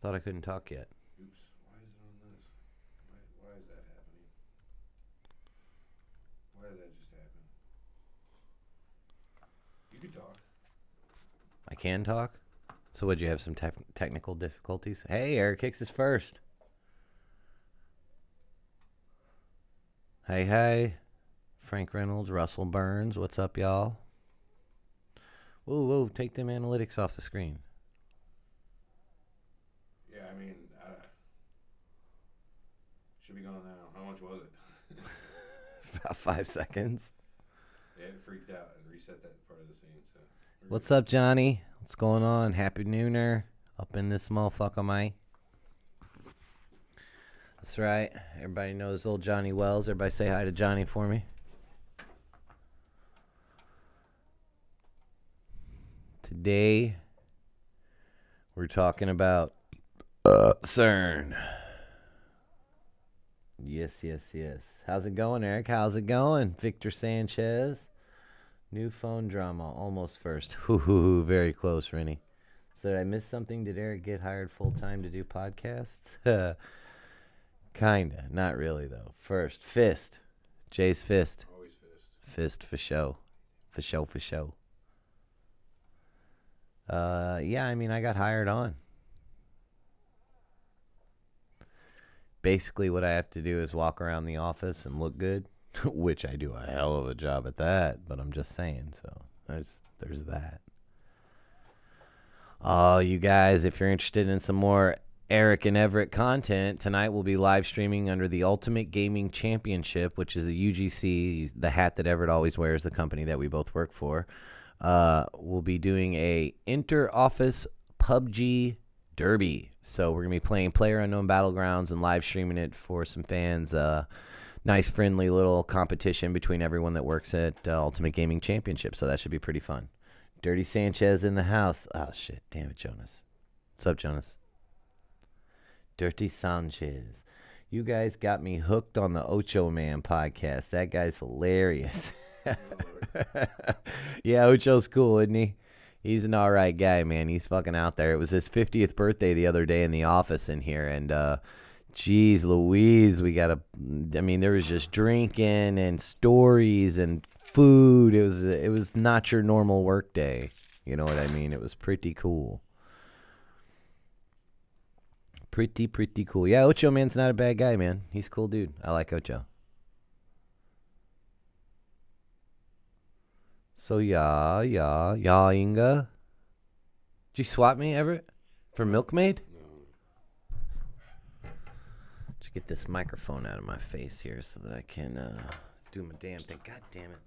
Thought I couldn't talk yet. Oops. Why is it on this? Why is that happening? Why did that just happen? You can talk. I can talk? So would you have some technical difficulties? Hey, Eric Hicks is first. Hey, hey. Frank Reynolds, Russell Burns. What's up, y'all? Whoa, whoa, take them analytics off the screen. Yeah, I mean, should be gone now. How much was it? About 5 seconds. Yeah, it freaked out and reset that part of the scene. So. What's up, Johnny? What's going on? Happy Nooner. Up in this motherfucker, mate. That's right. Everybody knows old Johnny Wells. Everybody say hi to Johnny for me. Today, we're talking about CERN. Yes, yes, yes. How's it going, Eric? How's it going? Victor Sanchez. New phone drama. Almost first. Hoo, very close, Rennie. So did I miss something? Did Eric get hired full-time to do podcasts? Kinda. Not really, though. First. Fist. Jay's fist. Always fist. Fist for show. For show, for show. Yeah, I mean, I got hired on. Basically, what I have to do is walk around the office and look good, which I do a hell of a job at that, but I'm just saying, so there's that. Oh, you guys, if you're interested in some more Eric and Everett content, tonight we'll be live streaming under the Ultimate Gaming Championship, which is the UGC, the hat that Everett always wears, the company that we both work for. We'll be doing a inter-office PUBG derby. So we're going to be playing PlayerUnknown Battlegrounds and live streaming it for some fans. Nice, friendly little competition between everyone that works at Ultimate Gaming Championship. So that should be pretty fun. Dirty Sanchez in the house. Oh, shit. Damn it, Jonas. What's up, Jonas? Dirty Sanchez. You guys got me hooked on the Ocho Man podcast. That guy's hilarious. Yeah, Ocho's cool, isn't he? He's an all right guy, man. He's fucking out there. It was his 50th birthday the other day in the office in here, and geez Louise, I mean, there was just drinking and stories and food. It was not your normal work day. You know what I mean? It was pretty cool. Pretty cool. Yeah, Ocho Man's not a bad guy, man. He's a cool dude. I like Ocho. So, yeah, Inga. Did you swap me, Everett? For Milkmaid? No. Just get this microphone out of my face here so that I can do my damn thing. God damn it.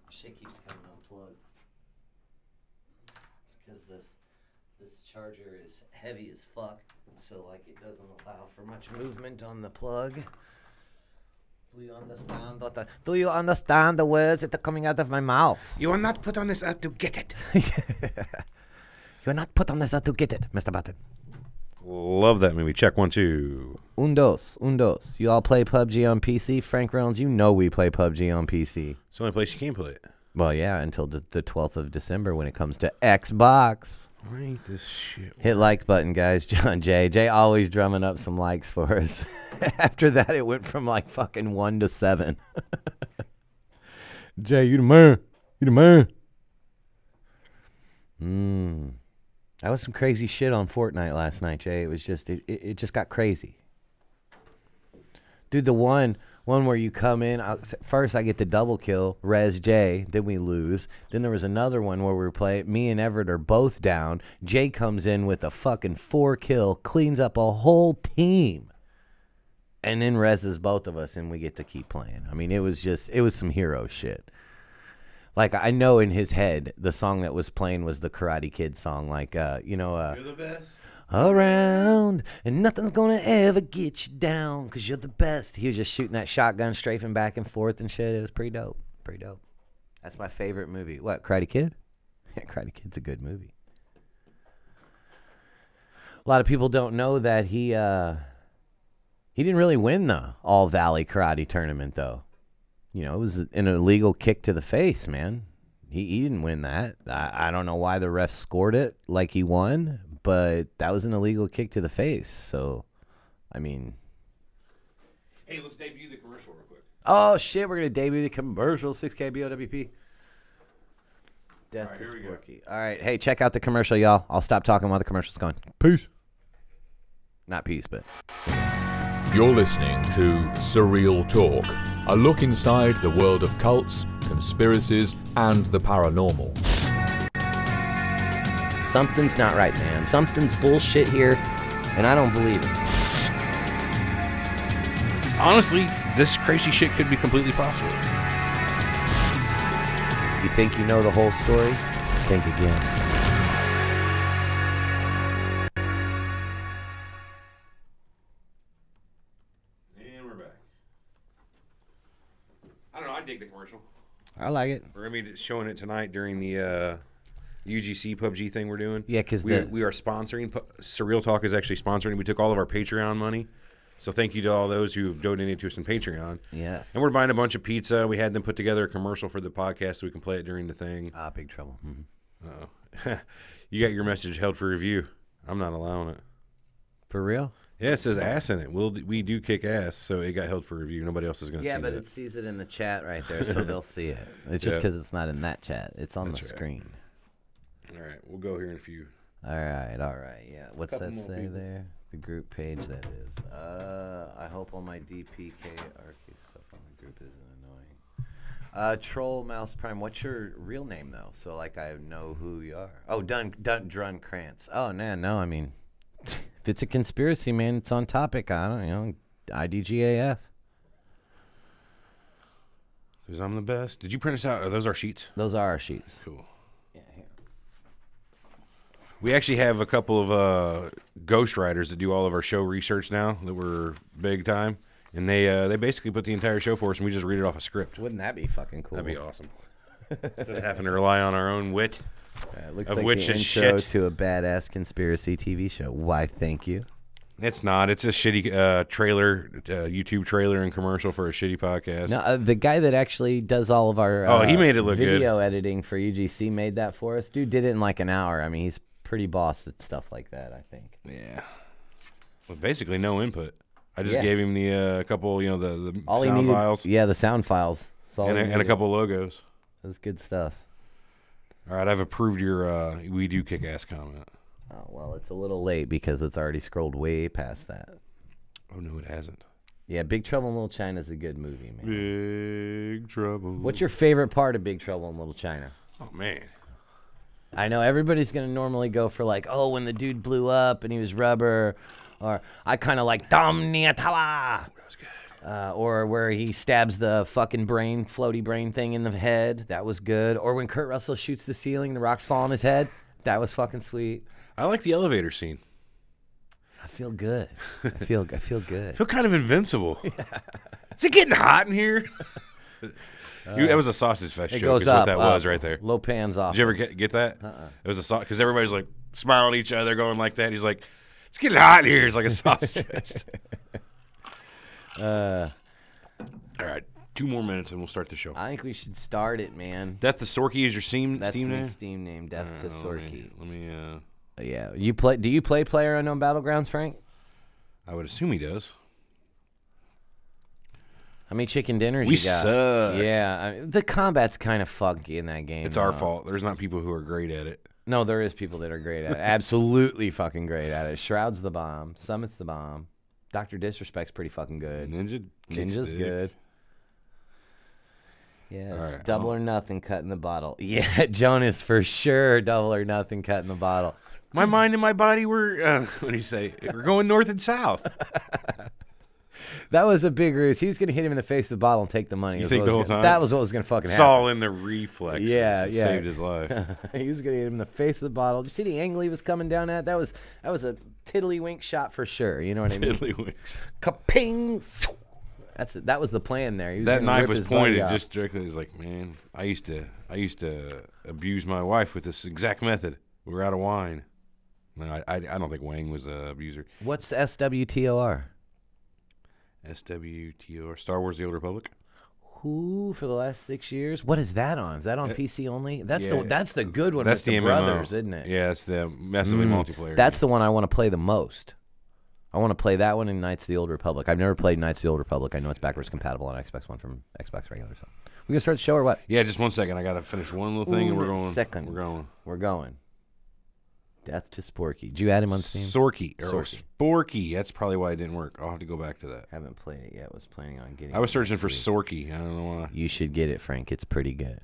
Shit keeps coming unplugged. It's because this charger is heavy as fuck. So, like, it doesn't allow for much movement on the plug. Do you understand the words that are coming out of my mouth? You are not put on this earth to get it. You are not put on this earth to get it, Mr. Button. Love that movie. Check 1, 2. Undos. You all play PUBG on PC? Frank Reynolds, you know we play PUBG on PC. It's the only place you can play it. Well, yeah, until the 12th of December when it comes to Xbox. I hate this shit. Hit like button, guys. John J. Jay always drumming up some likes for us. After that, it went from like fucking 1 to 7. Jay, you the man. That was some crazy shit on Fortnite last night, Jay. It was just, it just got crazy. Dude, the one where you come in, first I get the double kill, Res J, then we lose. Then there was another one where we play, me and Everett are both down. Jay comes in with a fucking 4 kill, cleans up a whole team. And then reses both of us, and we get to keep playing. I mean, it was some hero shit. Like, I know in his head, the song that was playing was the Karate Kid song. Like, You're the best. Around, and nothing's gonna ever get you down, because you're the best. He was just shooting that shotgun, strafing back and forth and shit. It was pretty dope. That's my favorite movie. What, Karate Kid? Yeah, Karate Kid's a good movie. A lot of people don't know that he didn't really win the All Valley Karate Tournament, though. You know, it was an illegal kick to the face, man. He didn't win that. I don't know why the refs scored it like he won, but that was an illegal kick to the face. So, I mean, Hey, let's debut the commercial real quick. oh shit, we're gonna debut the commercial 6K BOWP. Death All right, to here we go. Sporky. All right, hey, check out the commercial, y'all. I'll stop talking while the commercial's going. Peace. Not peace, but. You're listening to Surreal Talk, a look inside the world of cults, conspiracies, and the paranormal. Something's not right, man. Something's bullshit here, and I don't believe it. Honestly, this crazy shit could be completely possible. You think you know the whole story? Think again. And we're back. I don't know. I dig the commercial. I like it. We're going to be showing it tonight during the UGC PUBG thing we're doing. Yeah, because we are sponsoring. Surreal Talk is actually sponsoring. We took all of our Patreon money. So thank you to all those who have donated to us on Patreon. Yes. And we're buying a bunch of pizza. We had them put together a commercial for the podcast so we can play it during the thing. Big trouble. Mm-hmm. Uh-oh. You got your message held for review. I'm not allowing it. For real? Yeah, it says ass in it. We do kick ass, so it got held for review. Nobody else is going to see Yeah, but that. it sees it in the chat right there, so they'll see it. It's just because it's not in that chat. It's on That's the right. screen. All right, we'll go here in a few. All right. Yeah. What's Couple that more say people. there? The group page, that is. I hope all my DPK RQ stuff on the group isn't annoying. Troll Mouse Prime, what's your real name, though? So, like, I know who you are. Oh, Drun Krantz. Oh, no, I mean, if it's a conspiracy, man, it's on topic. I don't know, IDGAF. Because I'm the best. Did you print us out? Are those our sheets? Those are our sheets. Cool. Yeah, here. We actually have a couple of ghostwriters that do all of our show research now that we're big time. And they basically put the entire show for us, and we just read it off a script. Wouldn't that be fucking cool? That'd be awesome. Instead of having to rely on our own wit. It looks Of like which the is intro shit. to a badass conspiracy TV show. Why, thank you. It's not. It's a shitty trailer, YouTube trailer and commercial for a shitty podcast. No, the guy that actually does all of our he made it look video editing for UGC made that for us. Dude did it in like an hour. I mean, he's pretty boss at stuff like that, I think. Yeah. With basically no input. I just Yeah. gave him the couple, the All he sound needed, files yeah, the sound files. That's all and he a needed. couple logos. That's good stuff. All right, I've approved your we do kick ass comment. Oh, well, it's a little late because it's already scrolled way past that. Oh no, it hasn't. Yeah, Big Trouble in Little China is a good movie, man. Big trouble. What's your favorite part of Big Trouble in Little China? Oh man. I know everybody's going to normally go for like, oh, when the dude blew up and he was rubber, or I kind of like Dom Niatawa. That was good. Or where he stabs the fucking floaty brain thing in the head. That was good. Or when Kurt Russell shoots the ceiling, the rocks fall on his head. That was fucking sweet. I like the elevator scene. I feel good. I feel good. I feel kind of invincible. Is it getting hot in here? That was a sausage fest It joke. goes Is up. what that was right there. Lopan's off. Did you ever get that? It was a because everybody's like smiling at each other, going like that. He's like, "It's getting hot in here." It's like a sausage fest. All right, 2 more minutes and we'll start the show. I think we should start it, man. Death to Sorky is your Steam That's name? my Steam name, Death to Sorky. Let me Yeah, you play? Do you play PlayerUnknown Battlegrounds, Frank? I would assume he does. How many chicken dinners We you got? suck. Yeah, the combat's kind of funky in that game. It's our fault. There's not people who are great at it. No, there is people that are great at it. Absolutely fucking great at it. Shroud's the bomb. Summit's the bomb. Dr. Disrespect's pretty fucking good. Ninja's Kickstick. good. Yes, All right, double or nothing, cut in the bottle. Yeah, Jonas, for sure, double or nothing, cut in the bottle. My mind and my body were, what do you say? We're going north and south. That was a big ruse. He was going to hit him in the face with the bottle and take the money. You Is think what the was whole gonna- time? That was what was going to fucking It's happen. all in the reflexes. Yeah, It yeah. saved his life. He was going to hit him in the face of the bottle. Did you see the angle he was coming down at? That was a tiddlywink shot for sure. You know what I mean? Tiddlywinks. Kaping! That was the plan there. He was That gonna knife rip was his buddy pointed off. just directly. He's like, man, I used to abuse my wife with this exact method. We were out of wine. No, I don't think Wang was an abuser. What's SWTOR? SWTOR, Star Wars: The Old Republic. Who for the last 6 years? What is that on? Is that on PC only? That's yeah. that's the good one. That's with the MMO. brothers, isn't it? Yeah, it's the massively multiplayer. That's the one I want to play the most. I want to play that one in Knights of the Old Republic. I've never played Knights of the Old Republic. I know it's backwards compatible on Xbox One from Xbox regular. So we gonna start the show or what? Yeah, just 1 second. I gotta finish one little thing, and we're going. Second. We're going. Death to Sporky. Did you add him on Steam? Sorky or Sporky. That's probably why it didn't work. I'll have to go back to that. Haven't played it yet. Was planning on getting. I was it searching next for week. Sorky. I don't know why. You should get it, Frank. It's pretty good.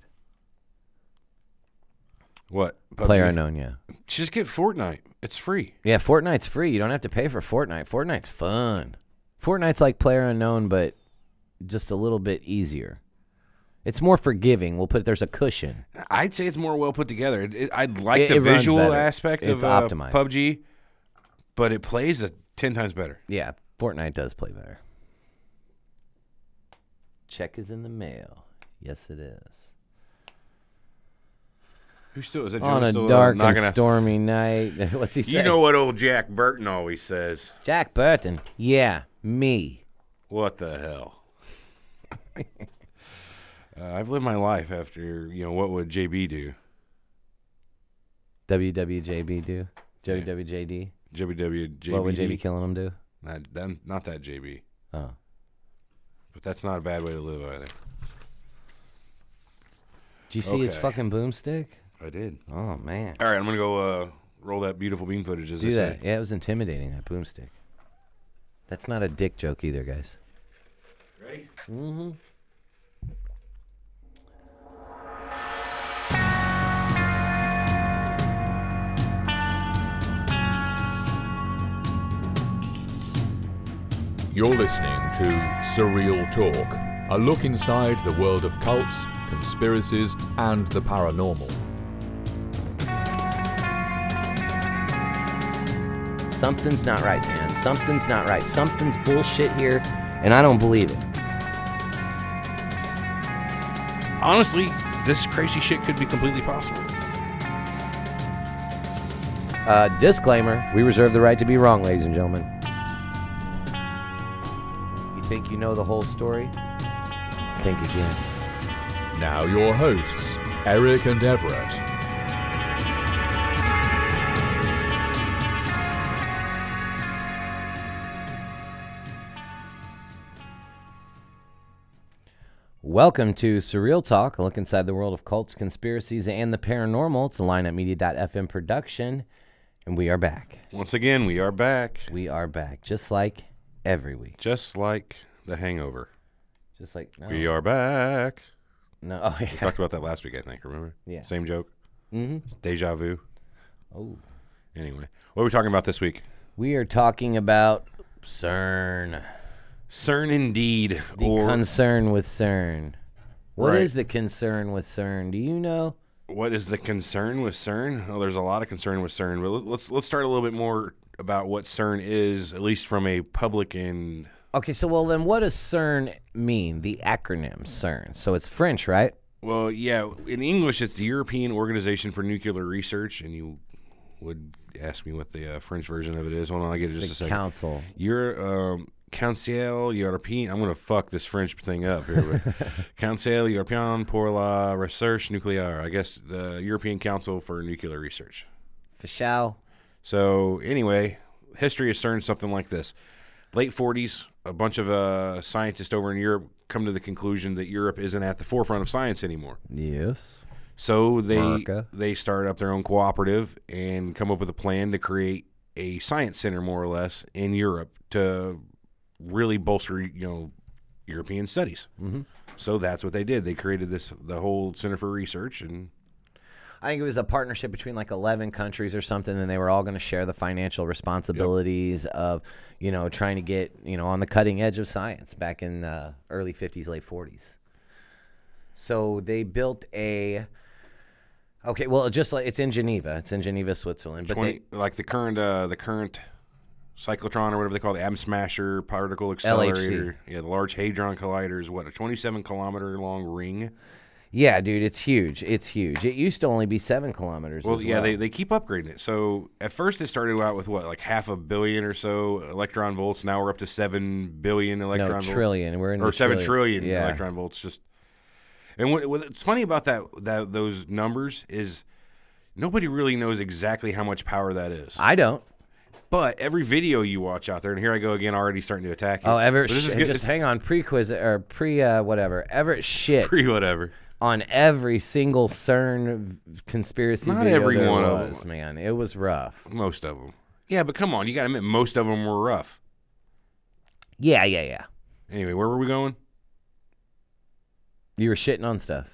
What? PUBG? Player unknown, yeah. Just get Fortnite. It's free. Yeah, Fortnite's free. You don't have to pay for Fortnite. Fortnite's fun. Fortnite's like Player Unknown, but just a little bit easier. It's more forgiving. We'll put there's a cushion. I'd say it's more well put together. I like the it runs visual better. aspect It's of optimized. PUBG, but it plays 10 times better. Yeah, Fortnite does play better. Check is in the mail. Yes, it is. Who still is it? On a still, dark not and gonna, stormy night. What's he say? You know what old Jack Burton always says? Jack Burton. Yeah, me. What the hell? I've lived my life after, what would JB do? WWJB do? WWJD? WWJB. What would JB Killing him do? Not that JB. Oh. But that's not a bad way to live either. Did you see his Okay. fucking boomstick? I did. Oh, man. All right, I'm going to go roll that beautiful beam footage, as Do they that. say. Yeah, it was intimidating, that boomstick. That's not a dick joke either, guys. Ready? Mm-hmm. You're listening to Surreal Talk, a look inside the world of cults, conspiracies, and the paranormal. Something's not right, man. Something's not right. Something's bullshit here, and I don't believe it. Honestly, this crazy shit could be completely possible. Disclaimer, we reserve the right to be wrong, ladies and gentlemen. You think you know the whole story? Think again. Now your hosts, Eric and Everett. Welcome to Surreal Talk, a look inside the world of cults, conspiracies, and the paranormal. It's a lineupmedia.fm production, and we are back. Once again, we are back. We are back, just like every week. Just like The Hangover. Just like... No, We are back. No, oh, yeah. We talked about that last week, I think. Remember? Yeah. Same joke. Mm-hmm. It's deja vu. Oh. Anyway, what are we talking about this week? We are talking about CERN. CERN indeed. The concern with CERN. What Right. is the concern with CERN? Do you know? What is the concern with CERN? Well, there's a lot of concern with CERN, but let's start a little bit more about what CERN is, at least from a public and... Okay, so well then what does CERN mean? The acronym CERN. So it's French, right? Well, yeah, in English it's the European Organization for Nuclear Research, and you would ask me what the French version of it is. Hold on, I'll get it just a The second. council. Conseil Européen. I'm going to fuck this French thing up here. But Conseil Européen pour la Recherche Nucléaire. I guess the European Council for Nuclear Research. Fischau. So anyway, history of CERN something like this. Late 40s, a bunch of scientists over in Europe come to the conclusion that Europe isn't at the forefront of science anymore. Yes. So America. they start up their own cooperative and come up with a plan to create a science center, more or less, in Europe to really bolster, European studies. Mm-hmm. So that's what they did. They created the whole Center for Research, and I think it was a partnership between like 11 countries or something, and they were all going to share the financial responsibilities of, trying to get, on the cutting edge of science back in early 50s, late 40s. So they built just like it's in Geneva. It's in Geneva, Switzerland. But like the current cyclotron or whatever they call it, the atom smasher particle accelerator. LHC. Yeah, the Large Hadron Collider is a 27-kilometer long ring. yeah, dude, it's huge. It's huge. It used to only be 7 kilometers. Well, as yeah, well. they keep upgrading it. So at first it started out with like 500 million or so electron volts. Now we're up to 7 billion electron volts. trillion. We're in Or the 7 trillion Yeah. electron volts. Just And what's funny about those numbers is nobody really knows exactly how much power that is. I don't. But every video you watch out there, and here I go again, already starting to attack you. Oh, Everett, just hang on, pre-quiz or whatever. Everett shit whatever on every single CERN conspiracy Not video every there one was, of them. man. It was rough. Most of them. Yeah, but come on, you got to admit most of them were rough. Yeah. Anyway, where were we going? You were shitting on stuff.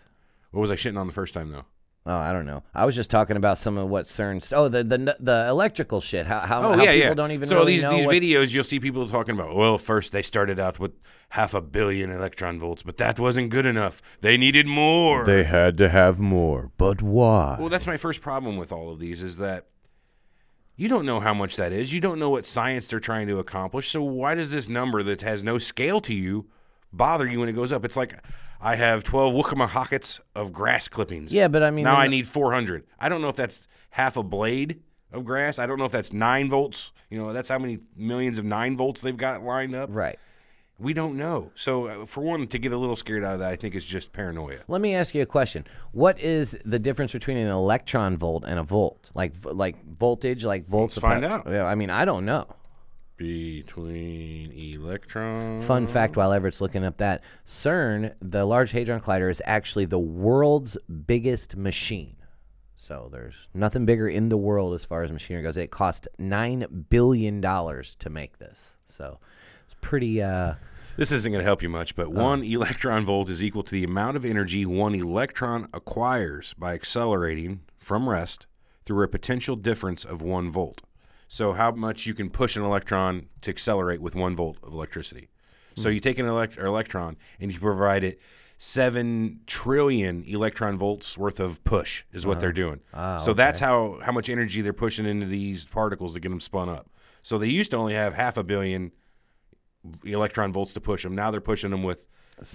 What was I shitting on the first time though? Oh, I don't know. I was just talking about some of what CERN. Oh, the electrical shit. How people don't even. So really know these what... videos, you'll see people talking about. Well, first they started out with 500 million electron volts, but that wasn't good enough. They needed more. They had to have more, but why? Well, that's my first problem with all of these is that you don't know how much that is. You don't know what science they're trying to accomplish. So why does this number that has no scale to you bother you when it goes up? It's like I have 12 Wickamahockets of grass clippings. Yeah, but I mean... Now I need 400. I don't know if that's half a blade of grass. I don't know if that's 9 volts. You know, that's how many millions of 9 volts they've got lined up. Right. We don't know. So for one, to get a little scared out of that, I think is just paranoia. Let me ask you a question. What is the difference between an electron volt and a volt? Like voltage, like volts? Let's find out. Yeah, I mean, I don't know. Between electron. Fun fact while Everett's looking up that, CERN, the Large Hadron Collider, is actually the world's biggest machine. So there's nothing bigger in the world as far as machinery goes. It cost $9 billion to make this. So it's pretty... This isn't going to help you much, but 1 electron volt is equal to the amount of energy 1 electron acquires by accelerating from rest through a potential difference of 1 volt. So how much you can push an electron to accelerate with 1 volt of electricity. So you take an electron and you provide it 7 trillion electron volts worth of push is what they're doing. So that's how much energy they're pushing into these particles to get them spun up. So they used to only have 500 million electron volts to push them. Now they're pushing them with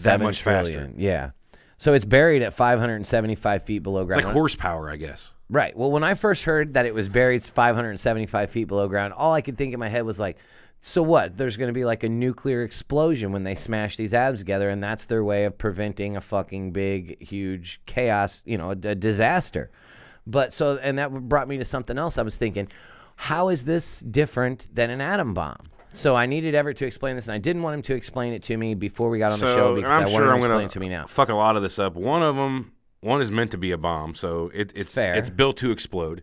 that much faster. Yeah. So it's buried at 575 feet below ground. It's like horsepower, I guess. Right. Well, when I first heard that it was buried 575 feet below ground, all I could think in my head was like, so what? There's going to be like a nuclear explosion when they smash these atoms together, and that's their way of preventing a fucking big, huge chaos, you know, a disaster. But so, and that brought me to something else. I was thinking, how is this different than an atom bomb? So I needed Everett to explain this, and I didn't want him to explain it to me before we got on the show because I wanted him to explain it to me now. Fuck a lot of this up. One is meant to be a bomb, so it's built to explode.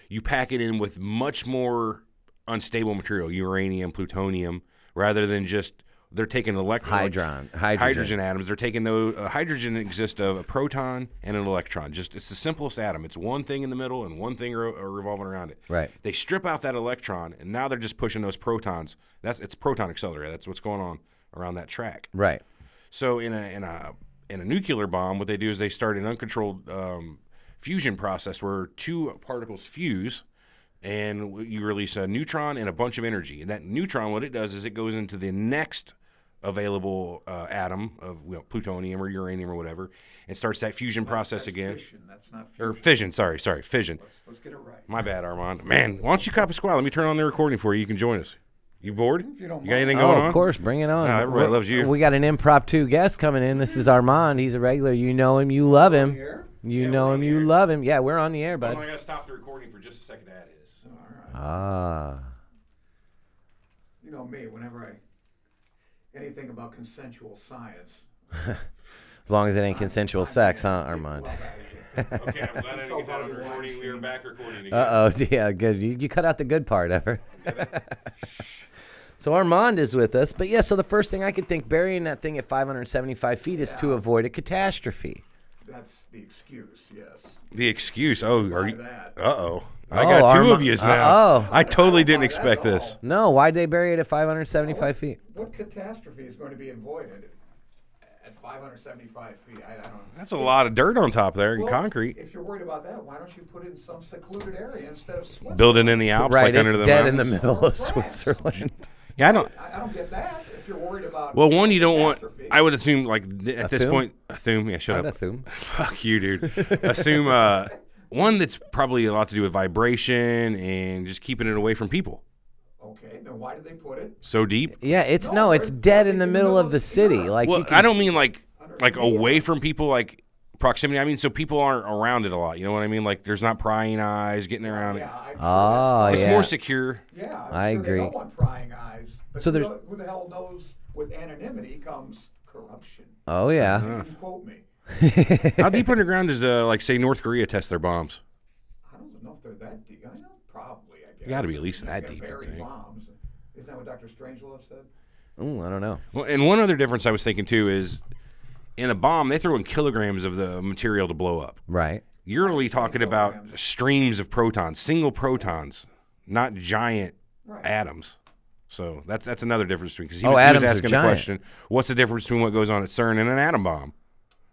You pack it in with much more unstable material, uranium, plutonium, rather than just they're taking hydrogen atoms. They're taking those. Hydrogen exists of a proton and an electron. It's the simplest atom. It's one thing in the middle and one thing revolving around it. Right. They strip out that electron, and now they're just pushing those protons. It's proton accelerator. That's what's going on around that track. Right. So in a nuclear bomb, what they do is they start an uncontrolled fusion process where 2 particles fuse, and you release a neutron and a bunch of energy. And that neutron, what it does is it goes into the next available atom of plutonium or uranium or whatever, and starts that fusion process again. Fission. That's not fusion. Or fission. Sorry, fission. Let's get it right. My bad, Armand. Man, why don't you cop a squad? Let me turn on the recording for you. You can join us. You bored? If you don't got anything going on? Of course, bring it on. No, everybody loves you. We got an impromptu guest coming in. This is Armand. He's a regular. You know him. You love him. You know him. You love him. Yeah, we're on the air, bud. I got to stop the recording for just a second to add his. All right. Ah. You know me, whenever anything about consensual science. As long as it ain't consensual sex, huh, Armand? Okay, I'm glad I didn't get that on recording. We are back recording again. Uh-oh. Yeah, good. You cut out the good part, Ever. So Armand is with us. But, yeah, so the first thing I could think, burying that thing at 575 feet is to avoid a catastrophe. That's the excuse, yes. The excuse? Oh, are you? That. Uh-oh. I got 2 of yous now. Uh-oh. I totally didn't expect this. No, why'd they bury it at 575 feet? What catastrophe is going to be avoided at 575 feet? I don't know. That's a lot of dirt on top there and concrete. If you're worried about that, why don't you put it in some secluded area instead of Switzerland? Build it in the Alps, Right, like under it's the dead mountains. in the middle of Switzerland. Yeah, I don't get that. If you're worried about Well, one, you don't want. catastrophe. I would assume, like at this Assume? point, assume. Yeah, shut I'd up. assume. Fuck you, dude. Assume one that's probably a lot to do with vibration and just keeping it away from people. Okay, then why did they put it? So deep. Yeah, it's No, it's they're dead in the middle of the city. Europe. Like Well, you can I don't mean like away from people, like proximity. I mean, so people aren't around it a lot. You know what I mean? Like, there's not prying eyes getting around it. It's more secure. Yeah, I agree. They don't want prying eyes. But So there's who the hell knows? With anonymity comes corruption. Oh yeah. You can quote me. How deep underground does like say North Korea test their bombs? I don't know if they're that deep. I know probably. I guess. Got to be at least They that got deep. I buried think. bombs. Isn't that what Dr. Strangelove said? Ooh, I don't know. Well, and one other difference I was thinking too is, in a bomb they throw in kilograms of the material to blow up. Right. You're really talking about streams of protons, single protons, not giant atoms. So that's another difference between, because he was asking the question, what's the difference between what goes on at CERN and an atom bomb?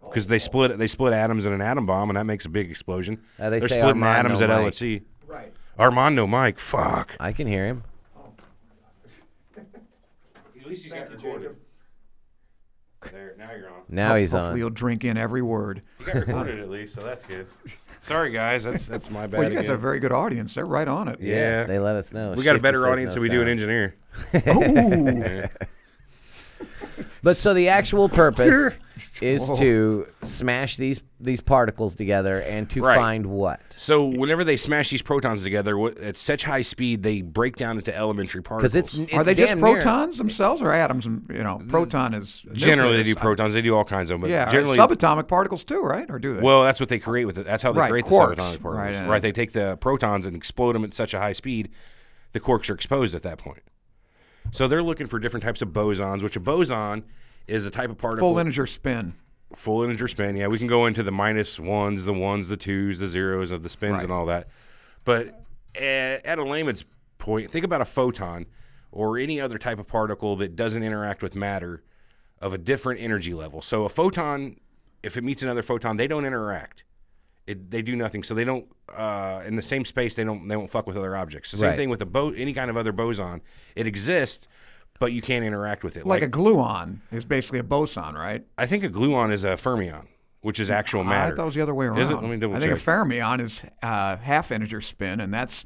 Because they split atoms in an atom bomb, and that makes a big explosion. They're splitting atoms at LHC. Right. Armando Mike, fuck. I can hear him. At least he's got recorded. There, now you're on. Now he's Hopefully on. you'll drink in every word. You got recorded at least, so that's good. Sorry, guys, that's my bad. Well, you guys again. have a very good audience. They're right on it. Yeah. Yes, they let us know. We got a Shifty better says audience no than we do an sound. engineer. Ooh. But so the actual purpose is to smash these particles together and to find what? So whenever they smash these protons together at such high speed, they break down into elementary particles. Because it's Are they just damn protons themselves or atoms? You know, proton is generally they nucleus. do protons. They do all kinds of them. But Yeah, generally, subatomic particles too, right? Or do they? well, that's what they create with it. That's how they create quarks. the subatomic particles. Right, They take the protons and explode them at such a high speed, the quarks are exposed at that point. So they're looking for different types of bosons, which a boson is a type of particle. full integer spin. Full integer spin. Yeah, we can go into the minus ones, the twos, the zeros of the spins and all that. But at a layman's point, think about a photon or any other type of particle that doesn't interact with matter of a different energy level. So a photon, if it meets another photon, they don't interact. They do nothing. So they don't in the same space. They won't fuck with other objects. The same thing with any kind of other boson. It exists, but you can't interact with it. Like a gluon is basically a boson, right? I think a gluon is a fermion, which is actual matter. I thought it was the other way around. Is it? Let me double I think a check. fermion is half integer spin, and that's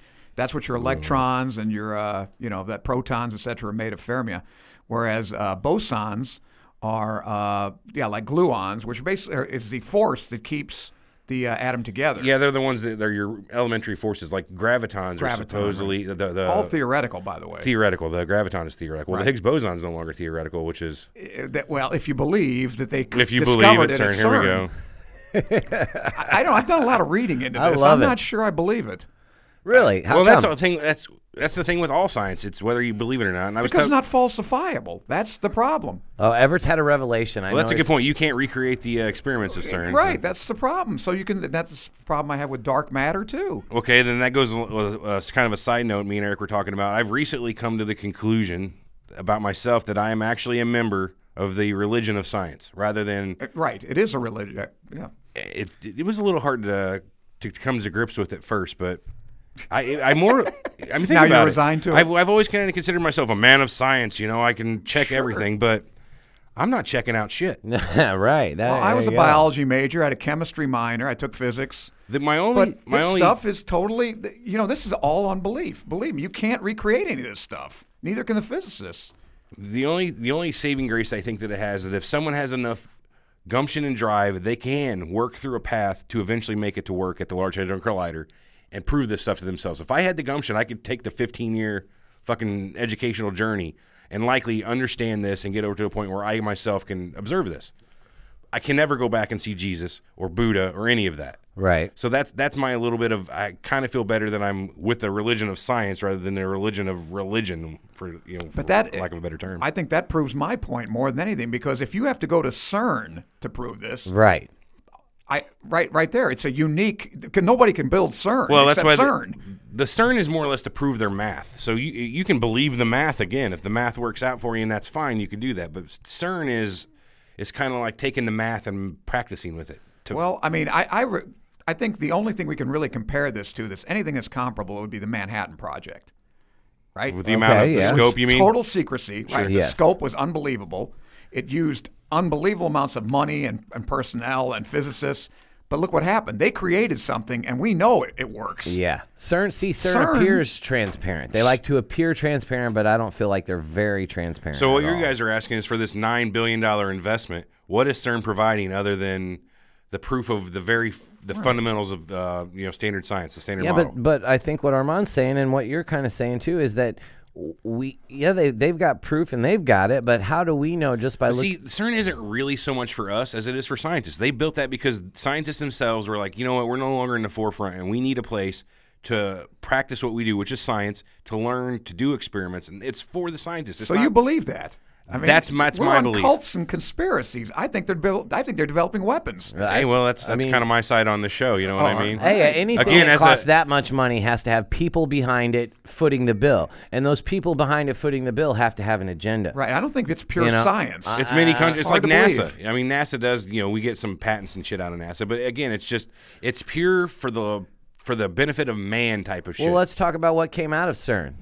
what your electrons and your that protons, etc., are made of fermia. Whereas bosons are like gluons, which basically is the force that keeps the atom together. Yeah, they're the ones that are your elementary forces, like gravitons are supposedly the all theoretical, by the way. Theoretical. The graviton is theoretical. Well, the Higgs boson is no longer theoretical, which is Well, if you believe that they if you discovered believe it it's at CERN. Here we go. I've done a lot of reading into this. I'm not sure I believe it. Really? How well, come? that's the thing. That's the thing with all science. It's whether you believe it or not. And Because it's not falsifiable. That's the problem. Oh, Everett's had a revelation. Well, that's a good point. You can't recreate the experiments of CERN. Right. That's the problem. So that's the problem I have with dark matter too. Okay, then that goes with kind of a side note. Me and Eric were talking about. I've recently come to the conclusion about myself that I am actually a member of the religion of science, rather than right. It is a religion. Yeah. It was a little hard to come to grips with at first, but. I'm thinking now about you're resigned to it. I've always kind of considered myself a man of science. You know, I can check everything, but I'm not checking out shit. Right. Well, I was a biology major. I had a chemistry minor. I took physics. But this stuff is totally. This is all on belief. Believe me, you can't recreate any of this stuff. Neither can the physicists. The only saving grace I think that it has is that if someone has enough gumption and drive, they can work through a path to eventually make it to work at the Large Hadron Collider and prove this stuff to themselves. If I had the gumption, I could take the 15-year fucking educational journey and likely understand this and get over to a point where I myself can observe this. I can never go back and see Jesus or Buddha or any of that. Right. So that's my little bit of, I kind of feel better that I'm with the religion of science rather than the religion of religion, for lack of a better term. I think that proves my point more than anything, because if you have to go to CERN to prove this, right. Right there. It's a unique. Nobody can build CERN. Well, except that's why CERN. The CERN is more or less to prove their math. So you can believe the math again. If the math works out for you and that's fine, you can do that. But CERN is kind of like taking the math and practicing with it. Well, I mean, I think the only thing we can really compare this to, anything that's comparable, would be the Manhattan Project. Right? With the amount of the scope, you mean? Total secrecy. Sure. Right? Yes. The scope was unbelievable. It used unbelievable amounts of money and personnel and physicists. But look what happened. They created something, and we know it works. Yeah. CERN appears transparent. They like to appear transparent, but I don't feel like they're very transparent. So what you guys are asking is for this $9 billion investment, what is CERN providing other than the proof of the fundamentals of standard science, the standard Yeah, model. but I think what Armand's saying and what you're kind of saying too is that they've got proof and they've got it, but how do we know just by looking? See, CERN isn't really so much for us as it is for scientists. They built that because scientists themselves were like, you know what, we're no longer in the forefront, and we need a place to practice what we do, which is science, to learn, to do experiments, and it's for the scientists. It's So you believe that? I mean, that's my we're on belief. Cults and conspiracies. I think they're developing weapons. Hey, well, that's kind of my side on the show. You know what I mean? Hey, anything that costs that much money has to have people behind it footing the bill, and those people behind it footing the bill have to have an agenda. Right. I don't think it's pure science. It's many countries. It's like NASA. Believe. I mean, NASA does. We get some patents and shit out of NASA, but again, it's pure for the benefit of man type of shit. Well, let's talk about what came out of CERN.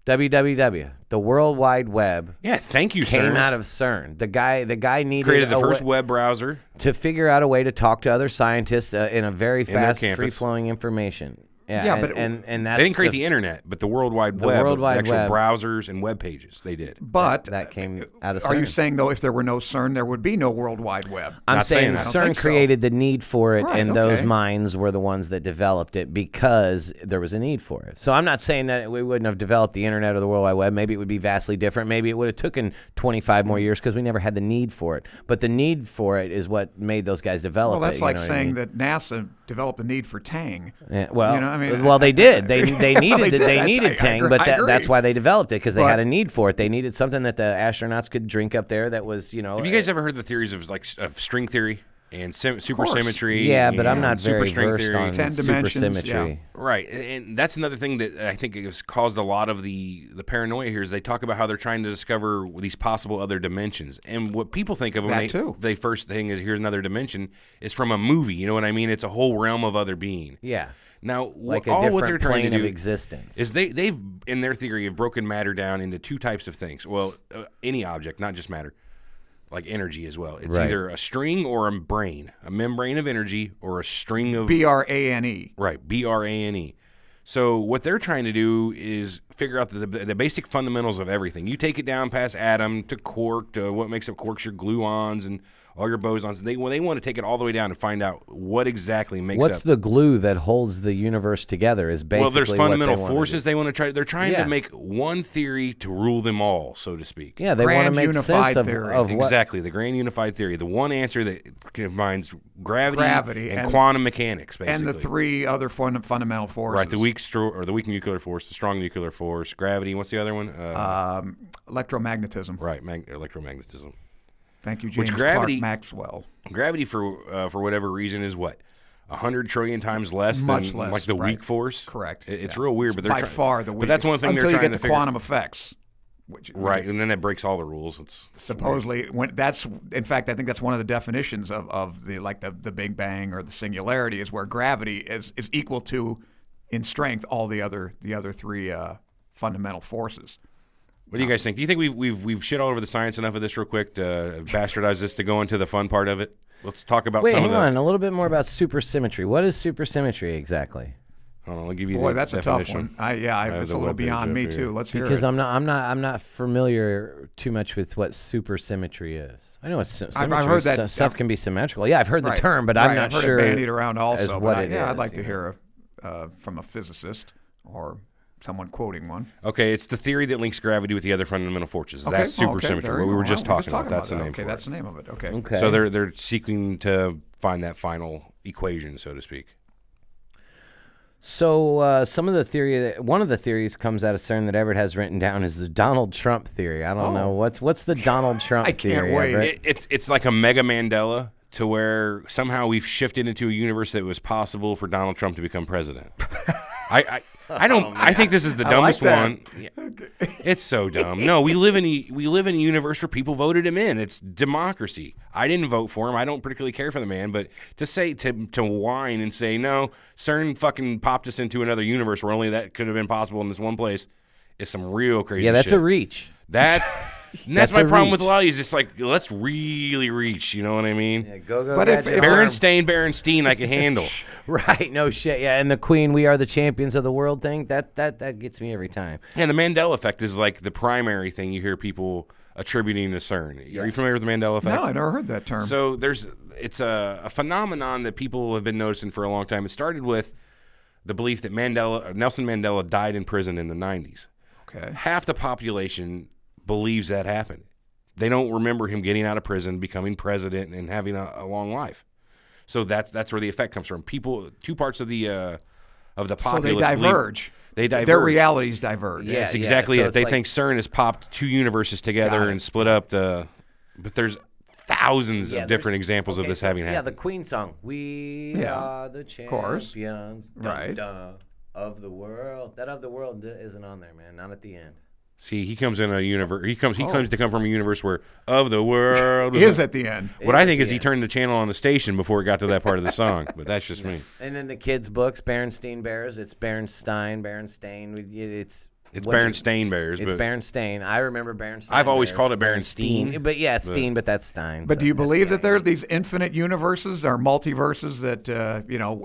WWW, the World Wide Web. Yeah, thank you, came out of CERN. The guy needed created the first web browser to figure out a way to talk to other scientists in a very fast, free-flowing information. Yeah, but and that's they didn't create the internet, but the World Wide Web, World Wide actual Web. browsers and web pages, they did. But that came out of CERN. Are you saying though, if there were no CERN, there would be no World Wide Web? I'm Not saying saying that. CERN created the need for it, Right, and those okay. minds were the ones that developed it because there was a need for it. So I'm not saying that we wouldn't have developed the internet or the World Wide Web. Maybe it would be vastly different. Maybe it would have taken 25 more years because we never had the need for it. But the need for it is what made those guys develop Well, that's it. like saying that NASA developed the need for Tang. Yeah, well, I mean, they did. They needed They needed Tang, I but agree. that's why they developed it because they But- had a need for it. They needed something that the astronauts could drink up there. That was, Have you guys ever heard the theories of string theory and supersymmetry? Yeah, but I'm and not very superstring versed theory? on 10 dimensions, supersymmetry. yeah. Right, and that's another thing that I think has caused a lot of the paranoia here is they talk about how they're trying to discover these possible other dimensions. And what people think of when That too. they first thing is here's another dimension is from a movie. You know what I mean? It's a whole realm of other being. Yeah. Now, Like a all what different they're trying plane to of do existence. is they've in their theory have broken matter down into two types of things. Well, any object, not just matter. Like energy as well. It's Right. either a string or a brain, a membrane of energy or a string of BRANE. right, BRANE. So what they're trying to do is figure out the basic fundamentals of everything. You take it down past atom to quark to what makes up quarks, your gluons and all your bosons. They want to take it all the way down and find out what exactly makes What's up. the glue that holds the universe together is basically Well, there's fundamental what forces they want to try. They're trying Yeah. to make one theory to rule them all, so to speak. Yeah, they want to Grand make unified sense theory. of what. Exactly, the grand unified theory, the one answer that combines gravity and quantum mechanics, basically. And the three other fundamental forces. Right, the weak nuclear force, the strong nuclear force, gravity. What's the other one? Electromagnetism. Right, electromagnetism. Thank you, Which James gravity- Clark Maxwell. Gravity, for whatever reason, is what 100 trillion times less Much than less, like the right. weak force. Correct. It's Yeah. real weird, but they're by far the But weakest. that's one thing until they're you trying get to the figure. quantum effects. Right, and then that breaks all the rules. It's Supposedly, in fact, I think that's one of the definitions of the Big Bang or the singularity is where gravity is equal to, in strength, all the other three fundamental forces. What do you guys think? Do you think we've shit all over the science enough of this real quick to bastardize this to go into the fun part of it? Let's talk about Wait, some hang of the. on. A little bit more about supersymmetry. What is supersymmetry exactly? Hold on, I'll give you Boy, the that's definition. a tough one. It's the a little webpage beyond up me here. too. Let's hear Because it. I'm not familiar too much with what supersymmetry is. I know what symmetry I've heard is. that- Stuff can be symmetrical. Yeah, I've heard the right, term, but right, I'm not I've heard sure it bandied around also. as but what I'd is, like to you know. hear from a physicist or someone quoting one. Okay, it's the theory that links gravity with the other fundamental forces. Okay, That's okay, supersymmetry. there What you we go. were just Well, talking about. That's the name Okay, for that's it. the name of it. Okay. Okay. So they're seeking to find that final equation, so to speak. So one of the theories comes out of CERN that Everett has written down is the Donald Trump theory. I don't know what's the Donald Trump I can't theory. wait. Everett? It's like a mega Mandela to where somehow we've shifted into a universe that it was possible for Donald Trump to become president. I don't. I think this is the dumbest that. one. Yeah. It's so dumb. No, we live in a universe where people voted him in. It's democracy. I didn't vote for him. I don't particularly care for the man. But to whine and say no, CERN fucking popped us into another universe where only that could have been possible in this one place is some real crazy. Yeah, that's shit. a reach. That's That's my a problem with a reach. lot of these. It's like let's really reach. You know what I mean? Yeah, go. But if- Gadget. Berenstein, I can handle. Right, no shit. Yeah, and the Queen, we are the champions of the world thing. That gets me every time. And the Mandela Effect is like the primary thing you hear people attributing to CERN. Are you familiar with the Mandela Effect? No, I never heard that term. So it's a phenomenon that people have been noticing for a long time. It started with the belief that Nelson Mandela died in prison in the 90s. Okay. Half the population believes that happened. They don't remember him getting out of prison, becoming president, and having a long life. So that's where the effect comes from. People, two parts of the populace. So they diverge. They diverge. Their realities diverge. Yeah, that's exactly it. So They think CERN has popped two universes together and split up the. But there's thousands of different examples of this having happened. Yeah, the Queen song. We are the champions. Right. Of the world. That of the world isn't on there, man. Not at the end. See, he comes in a universe. He claims to come from a universe where of the world is at the end. What I think is he turned the channel on the station before it got to that part of the song. But that's just me. And then the kids' books, Berenstain Bears. It's Berenstain. It's Berenstain Bears. It's Berenstain. I remember Berenstain. I've always Bears. called it Berenstain. But yeah, Steen, but that's Stein. But so do you believe that STEIN. there are these infinite universes or multiverses that,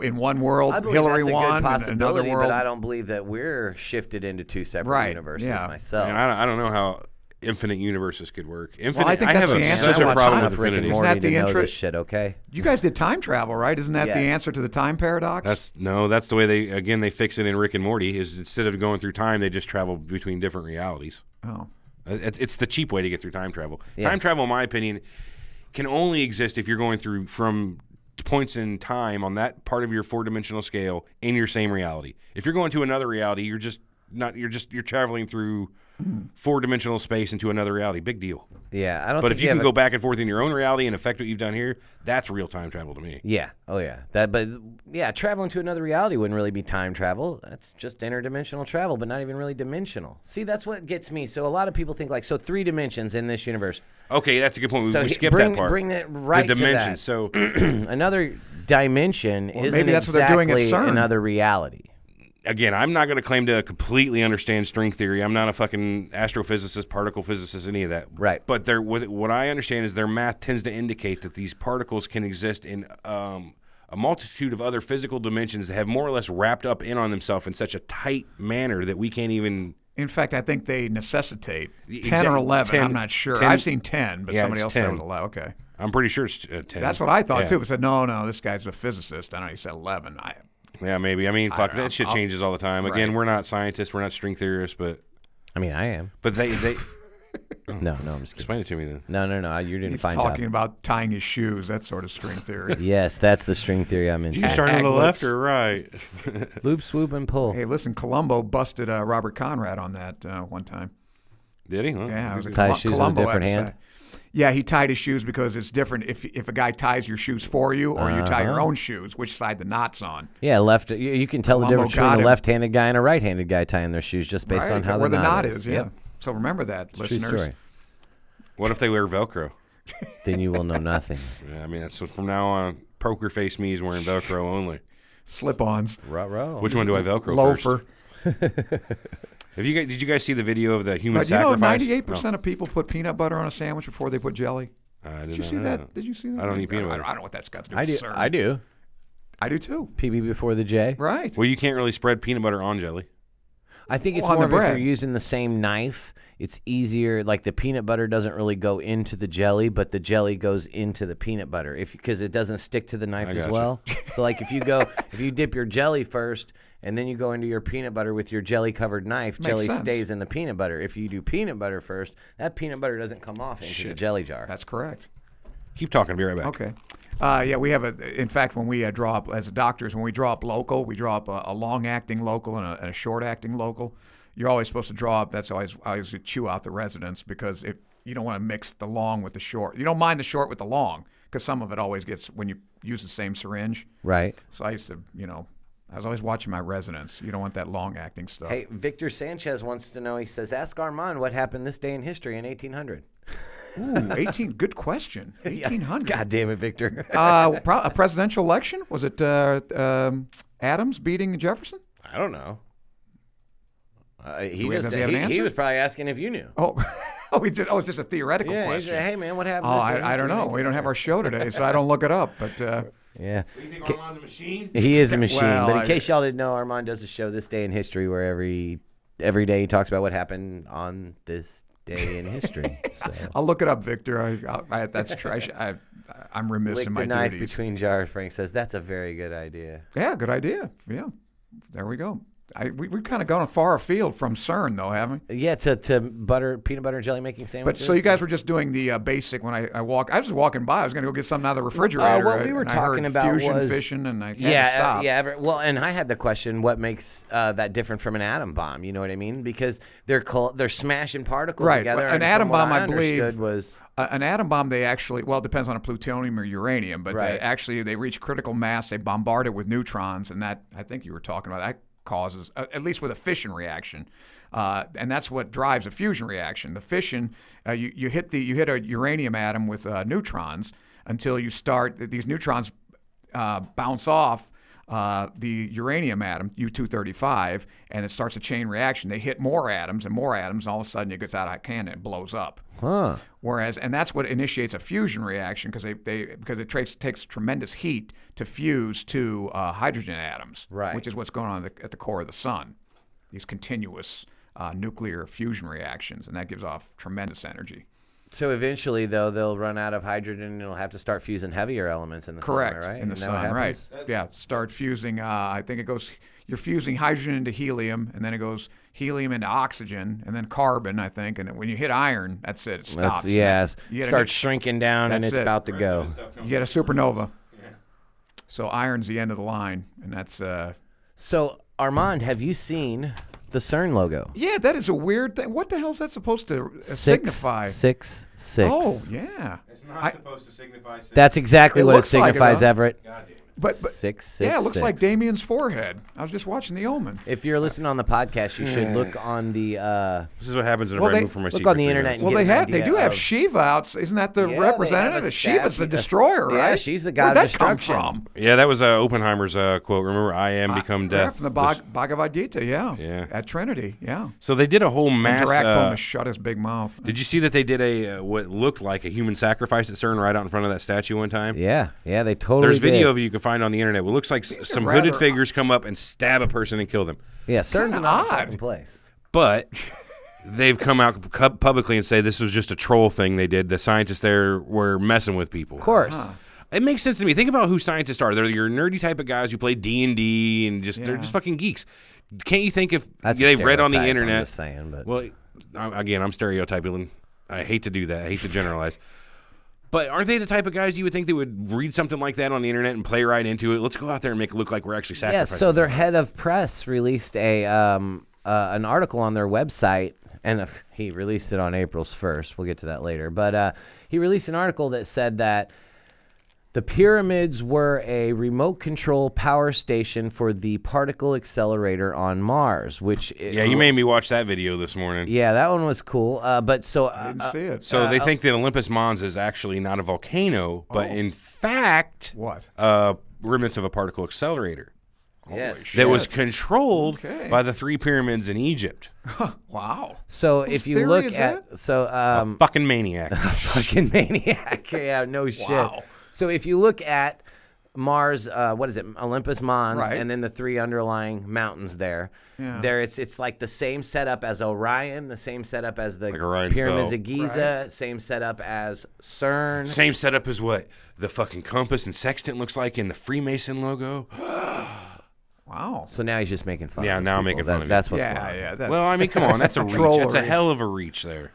in one world I believe Hillary that's a won, good and possibility, another world? but I don't believe that we're shifted into two separate universes myself. And I don't know how infinite universes could work. Infinite. I think that's the answer. Such a problem with Rick and infinity. Morty Isn't that to the know intro- this shit, okay? You guys did time travel, right? Isn't that the Yes. answer to the time paradox? That's the way they fix it in Rick and Morty. Is instead of going through time, they just travel between different realities. Oh. It's the cheap way to get through time travel. Yeah. Time travel, in my opinion, can only exist if you're going through from points in time on that part of your four-dimensional scale in your same reality. If you're going to another reality, you're traveling through four-dimensional space into another reality. Big deal. Yeah, I don't. But think if you can go back and forth in your own reality and affect what you've done here, that's real time travel to me. Yeah. Oh yeah. Traveling to another reality wouldn't really be time travel. That's just interdimensional travel, but not even really dimensional. See, that's what gets me. So a lot of people think like, so 3 dimensions in this universe. Okay, that's a good point. We skipped bring, that part. Bring that right the to dimension. that. So another dimension isn't maybe that's what they're doing at exactly CERN. another reality. again, I'm not going to claim to completely understand string theory. I'm not a fucking astrophysicist, particle physicist, any of that. Right. But what I understand is their math tends to indicate that these particles can exist in a multitude of other physical dimensions that have more or less wrapped up in on themselves in such a tight manner that we can't even. In fact, I think they necessitate 10 or 11. 10, I'm not sure. 10, I've seen 10, but yeah, somebody it's else 10. said 11. Okay. I'm pretty sure it's 10. That's what I thought, yeah. too. But said, no, this guy's a physicist. I know he said 11. Yeah, maybe. I mean, fuck, don't know. that shit changes all the time. Again, Right. we're not scientists. We're not string theorists, but. I mean, I am. But they No, I'm just kidding. explain it to me then. No. You're doing a He's fine talking job. about tying his shoes, that sort of string theory. Yes, that's the string theory I'm into. You start on the Aglets. left or right? Loop, swoop, and pull. Hey, listen, Columbo busted Robert Conrad on that one time. Did he? Huh? Yeah, it was a Tie his shoes with a Columbo different hand? episode. Yeah, he tied his shoes because it's different if a guy ties your shoes for you or you tie your own shoes, which side the knot's on. Yeah, left. You can tell the Columbo difference got between a him. left-handed guy and a right-handed guy tying their shoes just based Right, on how where the knot is. Yeah. Yep. So remember that, True listeners. story. What if they wear Velcro? Then you will know nothing. Yeah, I mean, that's from now on. Poker face me is wearing Velcro only. Slip-ons, Ruh-roh. Which one do I Velcro loafer. first? Did you guys see the video of the human But you know, sacrifice? 98% of people put peanut butter on a sandwich before they put jelly. No, I Did you did see not know that? Did you see that? I don't eat peanut butter. I don't know what that's got to do I with do. CERN. I do. I do too. PB before the J. Right. Well, you can't really spread peanut butter on jelly. I think it's On more the of if you're bread. using the same knife, it's easier. Like the peanut butter doesn't really go into the jelly, but the jelly goes into the peanut butter because it doesn't stick to the knife I as gotcha. well. So like if you dip your jelly first and then you go into your peanut butter with your jelly covered knife, Makes jelly sense. stays in the peanut butter. If you do peanut butter first, that peanut butter doesn't come off into the jelly jar. That's correct. Keep talking. I'll be right back. Okay. Yeah, we have in fact, when we draw up, as doctors, when we draw up local, we draw up a long-acting local and a short-acting local. You're always supposed to draw up, I always chew out the resonance because if you don't want to mix the long with the short. You don't mind the short with the long because some of it always gets when you use the same syringe. Right. So I used to, I was always watching my resonance. You don't want that long-acting stuff. Hey, Victor Sanchez wants to know, he says, ask Armand what happened this day in history in 1800. Ooh, 18, good question. 1800. God damn it, Victor. A presidential election? Was it Adams beating Jefferson? I don't know. Does he have an answer? He was probably asking if you knew. Oh, it's just a theoretical Yeah, he question. said, hey, man, what happened Oh, this day in I don't history know. in We don't have our show today, so I don't look it up. But Yeah. You think Armand's a machine? He is a machine. Well, but in case y'all didn't know, Armand does a show, This Day in History, where every day he talks about what happened on this day in history. So. I'll look it up, Victor. That's true. I'm remiss Lick in my the knife duties. between jars, Frank says. That's a very good idea. Yeah, good idea. Yeah, there we go. We've kind of gone far afield from CERN, though, haven't we? Yeah, to peanut butter and jelly making But sandwiches. so you guys were just doing the basic. When I was just walking by. I was going to go get something out of the refrigerator. What we were and talking I heard about fusion was fission, and I had to stop. Well, and I had the question: what makes that different from an atom bomb? You know what I mean? Because they're smashing particles together. An and atom from what bomb, I believe, understood was an atom bomb. They actually, well, it depends on a plutonium or uranium, but Right. they reach critical mass. They bombard it with neutrons, and that I think you were talking about that. Causes, at least with a fission reaction, and that's what drives a fusion reaction. The fission, you hit a uranium atom with neutrons until you start these neutrons bounce off the uranium atom U-235, and it starts a chain reaction. They hit more atoms, and all of a sudden it gets out of hand and it blows up. Huh. Whereas, and that's what initiates a fusion reaction because it takes tremendous heat to fuse two hydrogen atoms, Right. which is what's going on at the core of the sun. These continuous nuclear fusion reactions, and that gives off tremendous energy. So eventually, though, they'll run out of hydrogen and it'll have to start fusing heavier elements in the Correct, sun, right? in the Isn't that what sun, right? happens? Yeah, start fusing. I think it goes. You're fusing hydrogen into helium, and then it goes helium into oxygen, and then carbon. I think, and when you hit iron, that's it. It stops. You get starts shrinking down and That's it's it. about to go. You get a supernova. Yeah. So iron's the end of the line, and that's. So, Armand, have you seen the CERN logo? Yeah, that is a weird thing. What the hell is that supposed to signify? 666. Oh, yeah. It's not supposed to signify 6. That's exactly It what it looks like it, signifies, huh? Everett. God damn it. But 666. yeah, it looks like Damien's forehead. I was just watching The Omen. If you're listening on the podcast, you should look on the This is what happens whenever I move from my look on the secret internet. freelance. Well, get an they idea do have of- Shiva out. Isn't that the Yeah, they representative? have a Shiva's the statue. destroyer, right? Yeah, she's the god Where'd of that come destruction. from? Yeah, that was Oppenheimer's quote. Remember, I am become Yeah, death. from the Bhagavad Gita, Yeah. At Trinity, yeah. So they did a whole mass. Interact told him to shut his big mouth. Did you see that they did a what looked like a human sacrifice at CERN right out in front of that statue one time? Yeah, they totally There's video did. of it you can find on the internet. It looks like These are some rather hooded figures come up and stab a person and kill them. Yeah, CERN's an Kinda odd odd. fucking place. But they've come out publicly and say this was just a troll thing they did. The scientists there were messing with people. Of course. It makes sense to me. Think about who scientists are. They're your nerdy type of guys who play D&D and they're just fucking geeks. Can't you think if That's a they've read on the stereotype, internet? I'm just saying, but Well, again, I'm stereotyping. I hate to do that. I hate to generalize. But aren't they the type of guys you would think they would read something like that on the internet and play right into it? Let's go out there and make it look like we're actually yeah. sacrificing. So their head of press released an article on their website, and he released it on April's 1st. We'll get to that later. But he released an article that said that the pyramids were a remote control power station for the particle accelerator on Mars, which Yeah, you made me watch that video this morning. Yeah, that one was cool. But so I didn't see it. So they think that Olympus Mons is actually not a volcano, but in fact, What? remnants of a particle accelerator yes. that was controlled Okay. by the 3 pyramids in Egypt. Wow. So Whose if you theory look is at Fucking maniac. fucking maniac, yeah, no shit. Wow. So if you look at Mars, what is it, Olympus Mons, Right. and then the 3 underlying mountains there. Yeah. There, it's like the same setup as Orion, the same setup as the Like Orion's pyramids belt. of Giza, same setup as CERN. Same setup as what the fucking compass and sextant looks like in the Freemason logo. Wow. So now he's just making fun. Yeah, of these now I'm people. making fun of it. That's what's going on. Yeah. That's, Well, I mean, come on, that's a reach. That's a Trollery. hell of a reach there.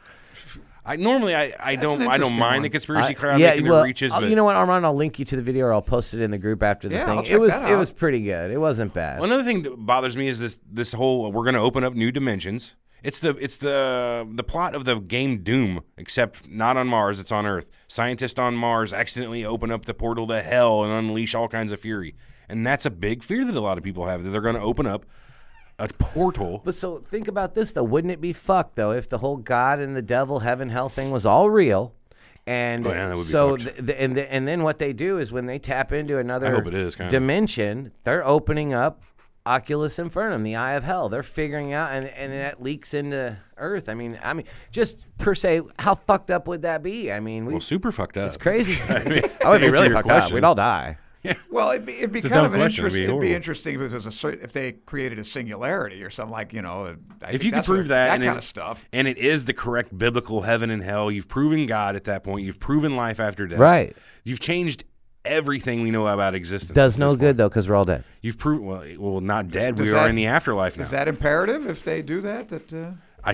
I don't an mind interesting the one. conspiracy crowd Yeah, making well, their reaches, but you know what, Armand? I'll link you to the video, or I'll post it in the group after the Yeah, thing. I'll check It was that out. pretty good. It wasn't bad. Well, another thing that bothers me is this whole we're going to open up new dimensions. It's the plot of the game Doom, except not on Mars. It's on Earth. Scientists on Mars accidentally open up the portal to hell and unleash all kinds of fury, and that's a big fear that a lot of people have, that they're going to open up a portal. But so think about this though. Wouldn't it be fucked though if the whole God and the devil, heaven, hell thing was all real? And Oh, yeah, that would be so, fucked. and then what they do is when they tap into another I hope it is, kinda. dimension, they're opening up Oculus Infernum, the eye of hell. They're figuring out, and that leaks into Earth. I mean, just per se, how fucked up would that be? I mean, Well, super fucked up. it's crazy. I would be answer really your fucked up. question. We'd all die. Well, it'd be It's a kind dumb of an question. interesting. It'd be It'd be horrible. interesting if it was if they created a singularity or something like I If think you could that's prove that, that and kind it- of stuff. and it is the correct biblical heaven and hell, you've proven God at that point. You've proven life after death. Right. You've changed everything we know about existence. Does at no this good point. though, because we're all dead. You've proven well, not dead. Does We are that- in the afterlife now. Is that imperative if they do that?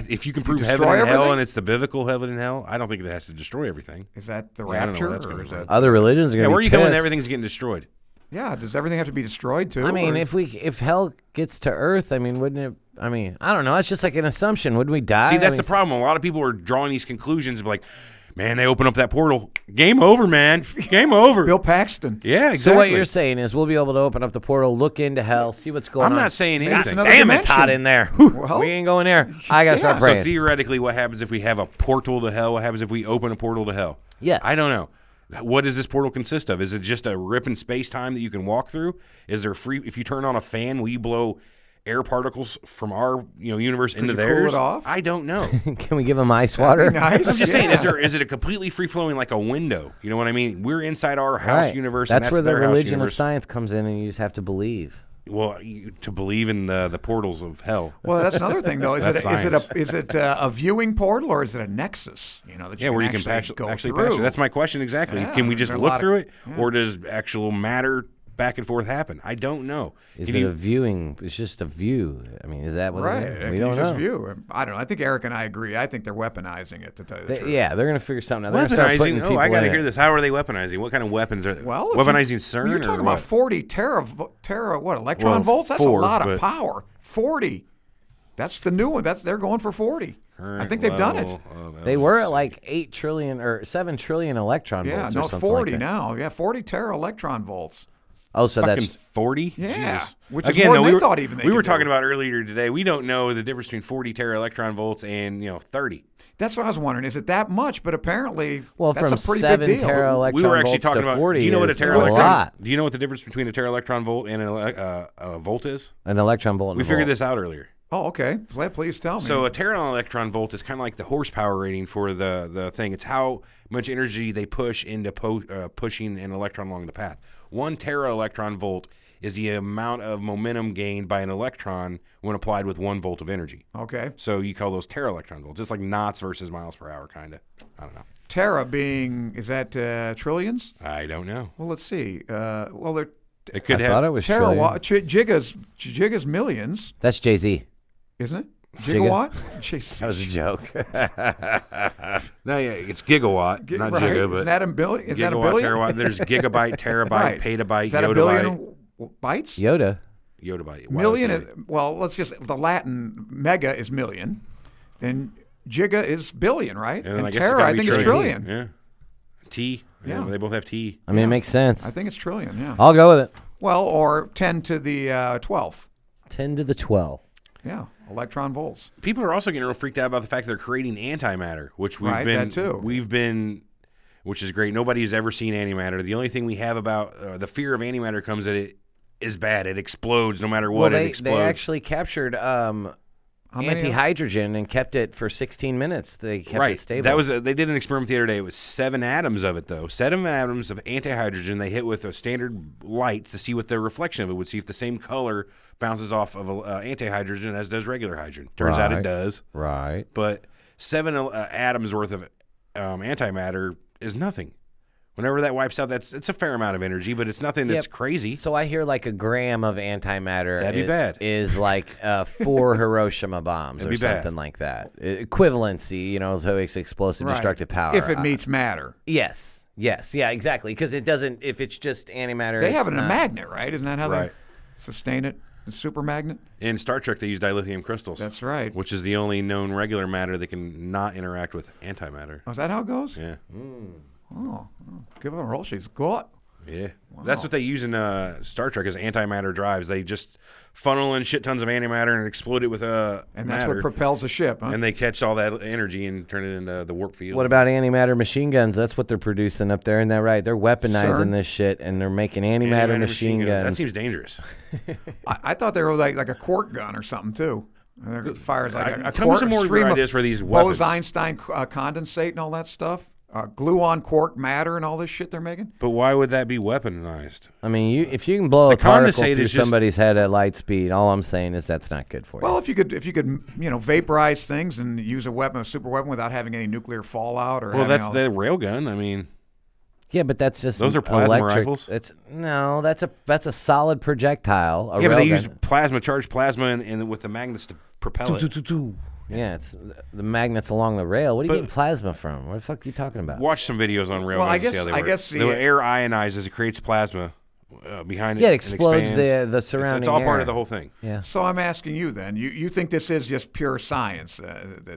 If you can prove destroy heaven and hell, everything? and it's the biblical heaven and hell, I don't think it has to destroy everything. Is that the Yeah, I don't know rapture? where that's or coming is from. that, Other religions are Yeah, going to where are be you going when pissed. everything's getting destroyed? yeah, does everything have to be destroyed too? I mean, or- if hell gets to Earth, I mean, wouldn't it? I mean, I don't know. It's just like an assumption. Wouldn't we die? See, I that's mean, the problem. A lot of people are drawing these conclusions and be like, man, they open up that portal. Game over, man. Game over. Bill Paxton. Yeah, exactly. So what you're saying is we'll be able to open up the portal, look into hell, see what's going I'm on. not saying Maybe it's anything. another Damn, it's hot dimension. in there. Well, we ain't going there. I gotta start So praying. theoretically, what happens if we have a portal to hell? What happens if we open a portal to hell? Yes. I don't know. What does this portal consist of? Is it just a rip in space time that you can walk through? Is there free? If you turn on a fan, will you blow air particles from our universe into you cool theirs? it off? I don't know. Can we give them ice water? Nice. I'm just saying, Yeah. is it a completely free flowing like a window? You know what I mean? We're inside our house Right. universe. That's and where the their house religion of universe. science comes in, and you just have to believe. Well, to believe in the portals of hell. Well, that's another thing, though. Is That's it a viewing portal or is it a nexus? That Yeah, where you can actually go actually through. pass through. That's my question exactly. Yeah, Can we just there are a look lot of- through it, or does actual matter back and forth happen? I don't know. Is Can it you- a viewing? It's just a view. I mean, is that what Right. it is? Can We you don't just know. view. I don't know. I think Eric and I agree. I think they're weaponizing it, to tell you the truth. Yeah, they're gonna figure something out. They're gonna start putting Weaponizing? people Oh, I got to in hear it. this. How are they weaponizing? What kind of weapons are they? Well, weaponizing CERN You're or talking what? about 40 electron Well, volts? That's 4, a lot of but- power. 40. That's the new one. They're going for 40. I think they've done it. They were at like 8 trillion or 7 trillion electron Yeah, volts. no, or something 40 like that. now. Yeah, 40 tera electron volts. Oh, so Fucking that's 40? Yeah, Jeez. which is Again, more though, than we they thought even they we were could do. talking about earlier today. We don't know the difference between 40 tera electron volts and 30. That's what I was wondering. Is it that much? But apparently, well that's from a pretty 7 big deal. tera electron We were actually volts talking to about. 40 Do you know what a is tera a electron? lot. Do you know what the difference between a tera electron volt and a volt is? An electron volt. We figured this out earlier. Oh, okay. Please tell me. So a tera electron volt is kind of like the horsepower rating for the thing. It's how much energy they push into pushing an electron along the path. 1 tera electron volt is the amount of momentum gained by an electron when applied with 1 volt of energy. Okay. So you call those tera electron volts. It's like knots versus miles per hour, kind of. I don't know. Tera being, is that trillions? I don't know. Well, let's see. Well, they're It could I have. thought it was trillion. gigas millions, That's Jay-Z. isn't it? Giga? Gigawatt? Jeez. That was a joke. No, yeah, it's gigawatt, not right. giga, but Isn't that a billion? Is that a gigawatt, billion? terawatt. There's gigabyte, terabyte, Right. petabyte, Is that a yottabyte, billion bytes? Yoda. yottabyte. Wow, Million. that's Is, well, let's just the Latin mega is million, then giga is billion, right? And then And I guess tera, I think it's trillion. Yeah. T. Yeah. Yeah. They both have T. I mean, it makes sense. I think it's trillion. Yeah. I'll go with it. Well, or 10 to the 12th. 10 to the 12. Yeah, electron volts. People are also getting real freaked out about the fact they're creating antimatter, which Right, that too. Which is great. Nobody's ever seen antimatter. The only thing we have about the fear of antimatter comes that it is bad. It explodes no matter what. Well, It they explodes. actually captured many- anti-hydrogen and kept it for 16 minutes. They kept Right. it stable. That was they did an experiment the other day. It was 7 atoms of it though. 7 atoms of anti-hydrogen. They hit with a standard light to see what the reflection of it would see if the same color bounces off of anti-hydrogen as does regular hydrogen. Turns out it Right. does. right. But 7 atoms worth of antimatter is nothing. Whenever that wipes out, it's a fair amount of energy, but it's nothing that's Yep. crazy. So I hear like a gram of antimatter. That'd be bad. Is like 4 Hiroshima bombs That'd or be bad. something like that. Equivalency, so it's explosive Right. destructive power. If it meets matter. Yes. Yes. Yeah. Exactly. Because it doesn't. If it's just antimatter, They it's have it in a not- magnet, right? Isn't that how Right. they sustain it? A super magnet? In Star Trek, they use dilithium crystals. That's right. Which is the only known regular matter that can not interact with antimatter. Oh, is that how it goes? Yeah. Oh, give her a roll. She's got. Yeah. That's what they use in Star Trek as antimatter drives. They just funnel in shit tons of antimatter and explode it with And that's matter. what propels the ship, huh? And they catch all that energy and turn it into the warp field. What about antimatter machine guns? That's what they're producing up there. Isn't that right? They're weaponizing CERN? this shit and they're making antimatter machine guns. That seems dangerous. I thought they were like a quark gun or something, too. It fires like a Tell me quark, some more stream of ideas for these weapons. Bose-Einstein condensate and all that stuff. glue-on quark matter and all this shit they're making. But why would that be weaponized? I mean, if you can blow a particle through somebody's head at light speed, all I'm saying is that's not good for you. Well, if you could vaporize things and use a super weapon without having any nuclear fallout or that's the railgun. I mean, yeah, but that's just those are plasma electric. rifles. That's a solid projectile. But they use charged plasma and with the magnets to propel it. Yeah, it's the magnets along the rail. What are you getting plasma from? What the fuck are you talking about? Watch some videos on railguns. Well, I to guess see how they work. The air ionizes, it creates plasma behind it. Yeah, it explodes the surrounding It's all air. part of the whole thing. Yeah. So I'm asking you then. You think this is just pure science?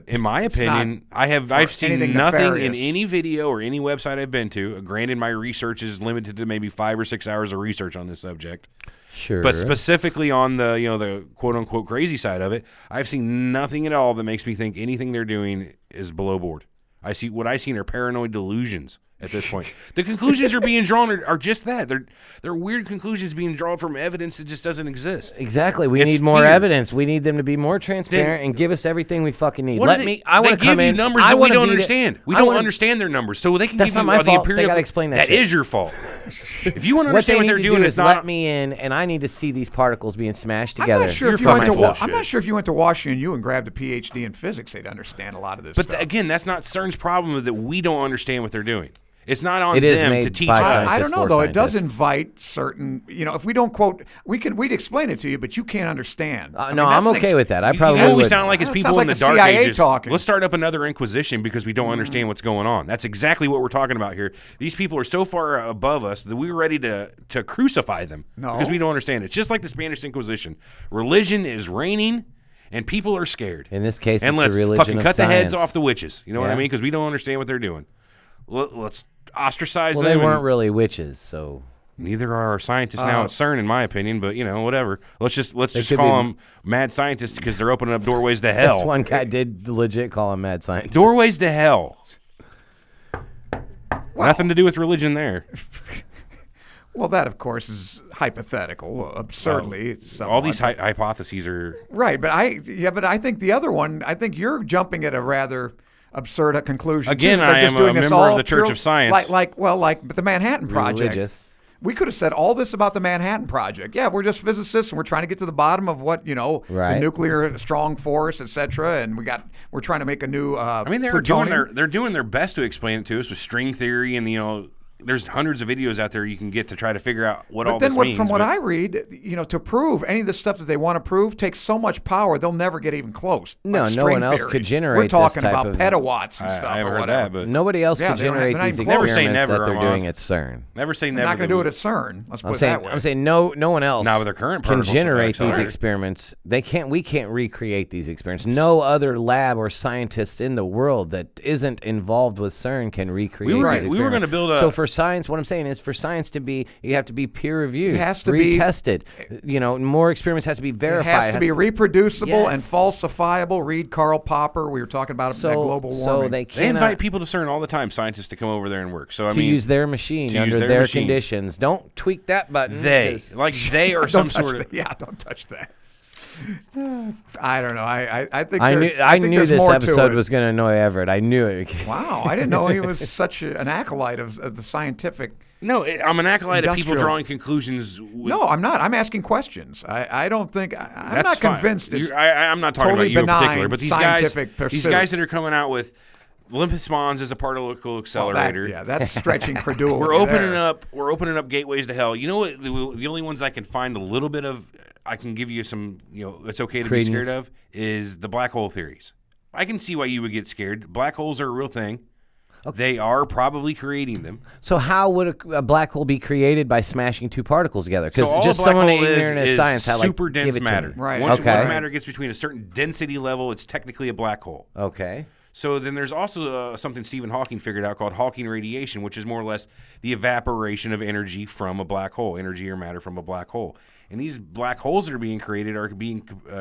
In my opinion, I've seen nothing in any video or any website I've been to. Granted, my research is limited to maybe 5 or 6 hours of research on this subject. Sure. But specifically on the the quote unquote crazy side of it, I've seen nothing at all that makes me think anything they're doing is below board. What I seen are paranoid delusions at this point. The conclusions are being drawn are just that. They're weird conclusions being drawn from evidence that just doesn't exist. Exactly. We need more evidence. We need them to be more transparent and give us everything we fucking need. I want to come in. Numbers that we don't understand. We don't understand their numbers, so they can give you the empirical. They gotta explain that. That is your fault. If you want to understand what they're doing, it's not. Let me in, and I need to see these particles being smashed together. I'm not sure if you went to Washington U and grabbed a PhD in physics, they'd understand a lot of this stuff. But again, that's not CERN's problem that we don't understand what they're doing. It's not on them to teach us. I don't know, though. It does invite certain, if we don't quote, we'd explain it to you, but you can't understand. No, I'm okay with that. I probably what we would. sound like is people in the dark ages. Let's start up another Inquisition because we don't understand what's going on. That's exactly what we're talking about here. These people are so far above us that we're ready to crucify them because we don't understand it. It's just like the Spanish Inquisition. Religion is reigning. And people are scared. In this case, and it's the religion fucking of cut science. the heads off the witches. You know what I mean? Because we don't understand what they're doing. Let's ostracize them. Well, they weren't really witches, so neither are our scientists now at CERN, in my opinion. But whatever. Let's just call them mad scientists because they're opening up doorways to hell. This one guy did legit call them mad scientists. Doorways to hell. Nothing to do with religion there. Well, that, of course, is hypothetical, absurdly. All these hypotheses are... Right, but I think the other one, I think you're jumping at a rather absurd conclusion. Again, I am a member of the Church of Science. Like the Manhattan Project. Religious. We could have said all this about the Manhattan Project. Yeah, we're just physicists, and we're trying to get to the bottom of what, the nuclear strong force, et cetera, and we're trying to make a new they're doing their best to explain it to us with string theory and, there's hundreds of videos out there you can get to try to figure out what all this means. But then from what I read, to prove any of the stuff that they want to prove takes so much power, they'll never get even close. No, no one else could generate We're talking this type about of petawatts and stuff I haven't or heard whatever. that, but nobody else could generate these experiments that they're doing at CERN. Never say never. They're not going to do it at CERN. Let's put it that way. I'm saying no one else with their current can generate these experiments. We can't recreate these experiments. No other lab or scientist in the world that isn't involved with CERN can recreate these experiments. We were going to build a... So for science, what I'm saying is for science to be, you have to be peer reviewed. It has to retested. More experiments have to be verified. It has to be reproducible and falsifiable. Read Karl Popper. We were talking about that global warming. So they invite people to CERN all the time, scientists, to come over there and work. So to use their machine under their conditions. Don't tweak that button. They are some sort of... don't touch that. I don't know. I think I knew this episode was going to annoy Everett. I knew it. Wow, I didn't know he was such an acolyte of the scientific. No, I'm an acolyte of people drawing conclusions. No, I'm not. I'm asking questions. I don't think I'm not convinced. I'm not talking about you in particular, but these guys that are coming out with Olympus Mons as a particle accelerator. That's stretching credulity. We're opening up gateways to hell. You know what? The only ones I can find a little bit of, I can give you some, it's okay to be scared of, is the black hole theories. I can see why you would get scared. Black holes are a real thing. Okay. They are probably creating them. So how would a black hole be created by smashing two particles together? Because just someone ignorant in science, super dense matter. Right. Once matter gets between a certain density level, it's technically a black hole. Okay. So then there's also something Stephen Hawking figured out called Hawking radiation, which is more or less the evaporation of energy from a black hole, energy or matter from a black hole. And these black holes that are being created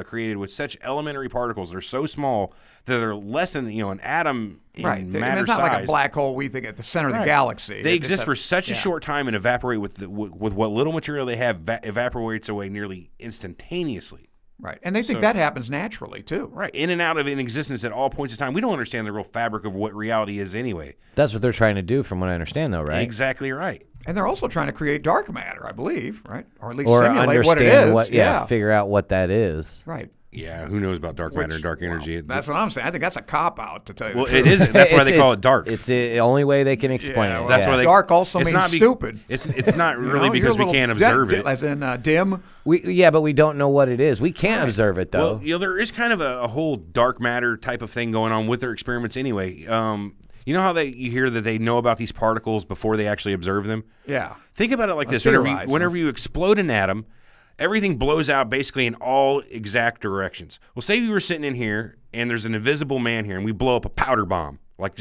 created with such elementary particles that are so small that they're less than an atom in matter size. It's not like a black hole we think at the center of the galaxy. They exist for such a short time and evaporate with what little material they have evaporates away nearly instantaneously. Right. And they think that happens naturally, too. Right. In and out of in existence at all points in time. We don't understand the real fabric of what reality is anyway. That's what they're trying to do, from what I understand, though, right? Exactly right. And they're also trying to create dark matter, I believe, right? Or at least Or simulate what it understand is. yeah, figure out what that is. Right. Yeah, who knows about dark matter and dark energy? That's what I'm saying. I think that's a cop-out, to tell you the Well, truth. it isn't. That's why they call it dark. It's the only way they can explain it. well, That's why they dark also it's means not stupid. It's not really You're because a we little can't observe it. As in dim. But we don't know what it is. We can't observe it, though. Well, there is kind of a whole dark matter type of thing going on with their experiments anyway. You know how you hear that they know about these particles before they actually observe them? Yeah. Think about it like this. Theorize, Whenever you explode an atom, everything blows out basically in all exact directions. Well, say we were sitting in here and there's an invisible man here and we blow up a powder bomb, like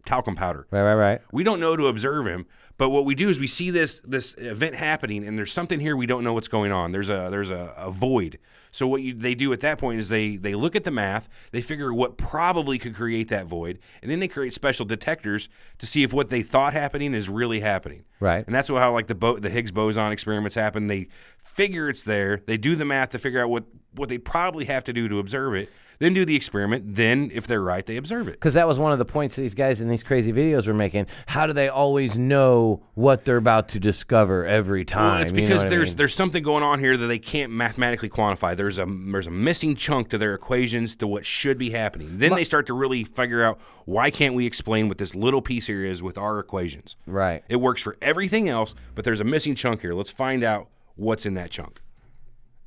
talcum powder. Right. We don't know to observe him, but what we do is we see this event happening and there's something here we don't know what's going on. There's a void. So what they do at that point is they look at the math, they figure what probably could create that void, and then they create special detectors to see if what they thought happening is really happening. Right. And that's how like the Higgs boson experiments happen. They figure it's there. They do the math to figure out what they probably have to do to observe it. Then do the experiment. Then, if they're right, they observe it. Because that was one of the points these guys in these crazy videos were making. How do they always know what they're about to discover every time? Well, it's because you know what I mean? there's something going on here that they can't mathematically quantify. There's a missing chunk to their equations to what should be happening. Then they start to really figure out, why can't we explain what this little piece here is with our equations? Right. It works for everything else, but there's a missing chunk here. Let's find out what's in that chunk.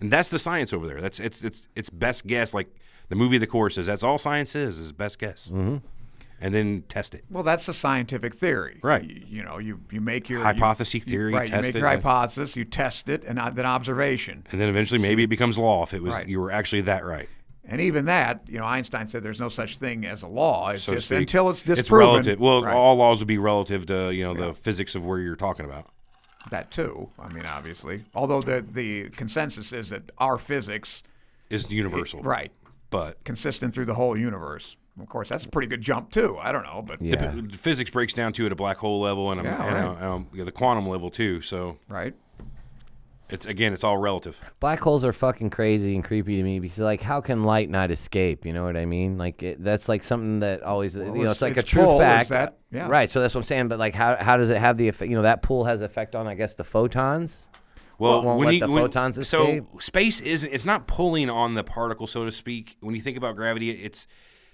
And that's the science over there. It's best guess, like the movie The Course says. That's all science is best guess. Mm-hmm. And then test it. Well, that's the scientific theory. Right. You know, you make your hypothesis theory. Right. You test make it, your hypothesis, you test it, and then observation. And then eventually maybe it becomes law if it was Right. you were actually that right. And even that, you know, Einstein said there's no such thing as a law. It's So to just speak. until it's disproven. It's relative. Well, Right. all laws would be relative to the physics of where you're talking about. That too. I mean, obviously. Although the consensus is that our physics Is universal. right, But consistent through the whole universe. Of course, that's a pretty good jump too. I don't know, but Yeah. the physics breaks down to at a black hole level and the quantum level too. So right. it's all relative. Black holes are fucking crazy and creepy to me because, like, how can light not escape? You know what I mean? Like, that's like something that always, it's like a true pull is fact. that- yeah. Right. So that's what I'm saying. But, like, how does it have the effect? You know, that pull has effect on, I guess, the photons. Well, won't let the photons escape? So space it's not pulling on the particle, so to speak. When you think about gravity,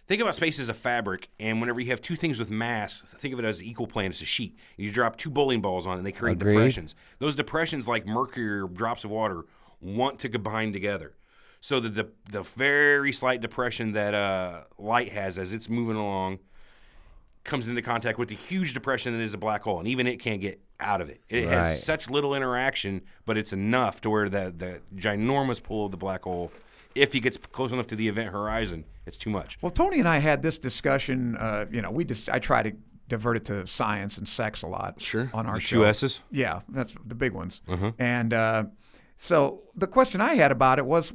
think about space as a fabric, and whenever you have two things with mass, think of it as an equal plane. It's a sheet. You drop two bowling balls on it, and they create Agreed. depressions. Those depressions, like mercury or drops of water, want to combine together. So the very slight depression that light has as it's moving along comes into contact with the huge depression that is a black hole, and even it can't get out of it. It Right. has such little interaction, but it's enough to where the ginormous pull of the black hole, if he gets close enough to the event horizon, it's too much. Well, Tony and I had this discussion. I try to divert it to science and sex a lot. Sure. On our The show. two S's? Yeah, that's the big ones. Uh-huh. And so the question I had about it was,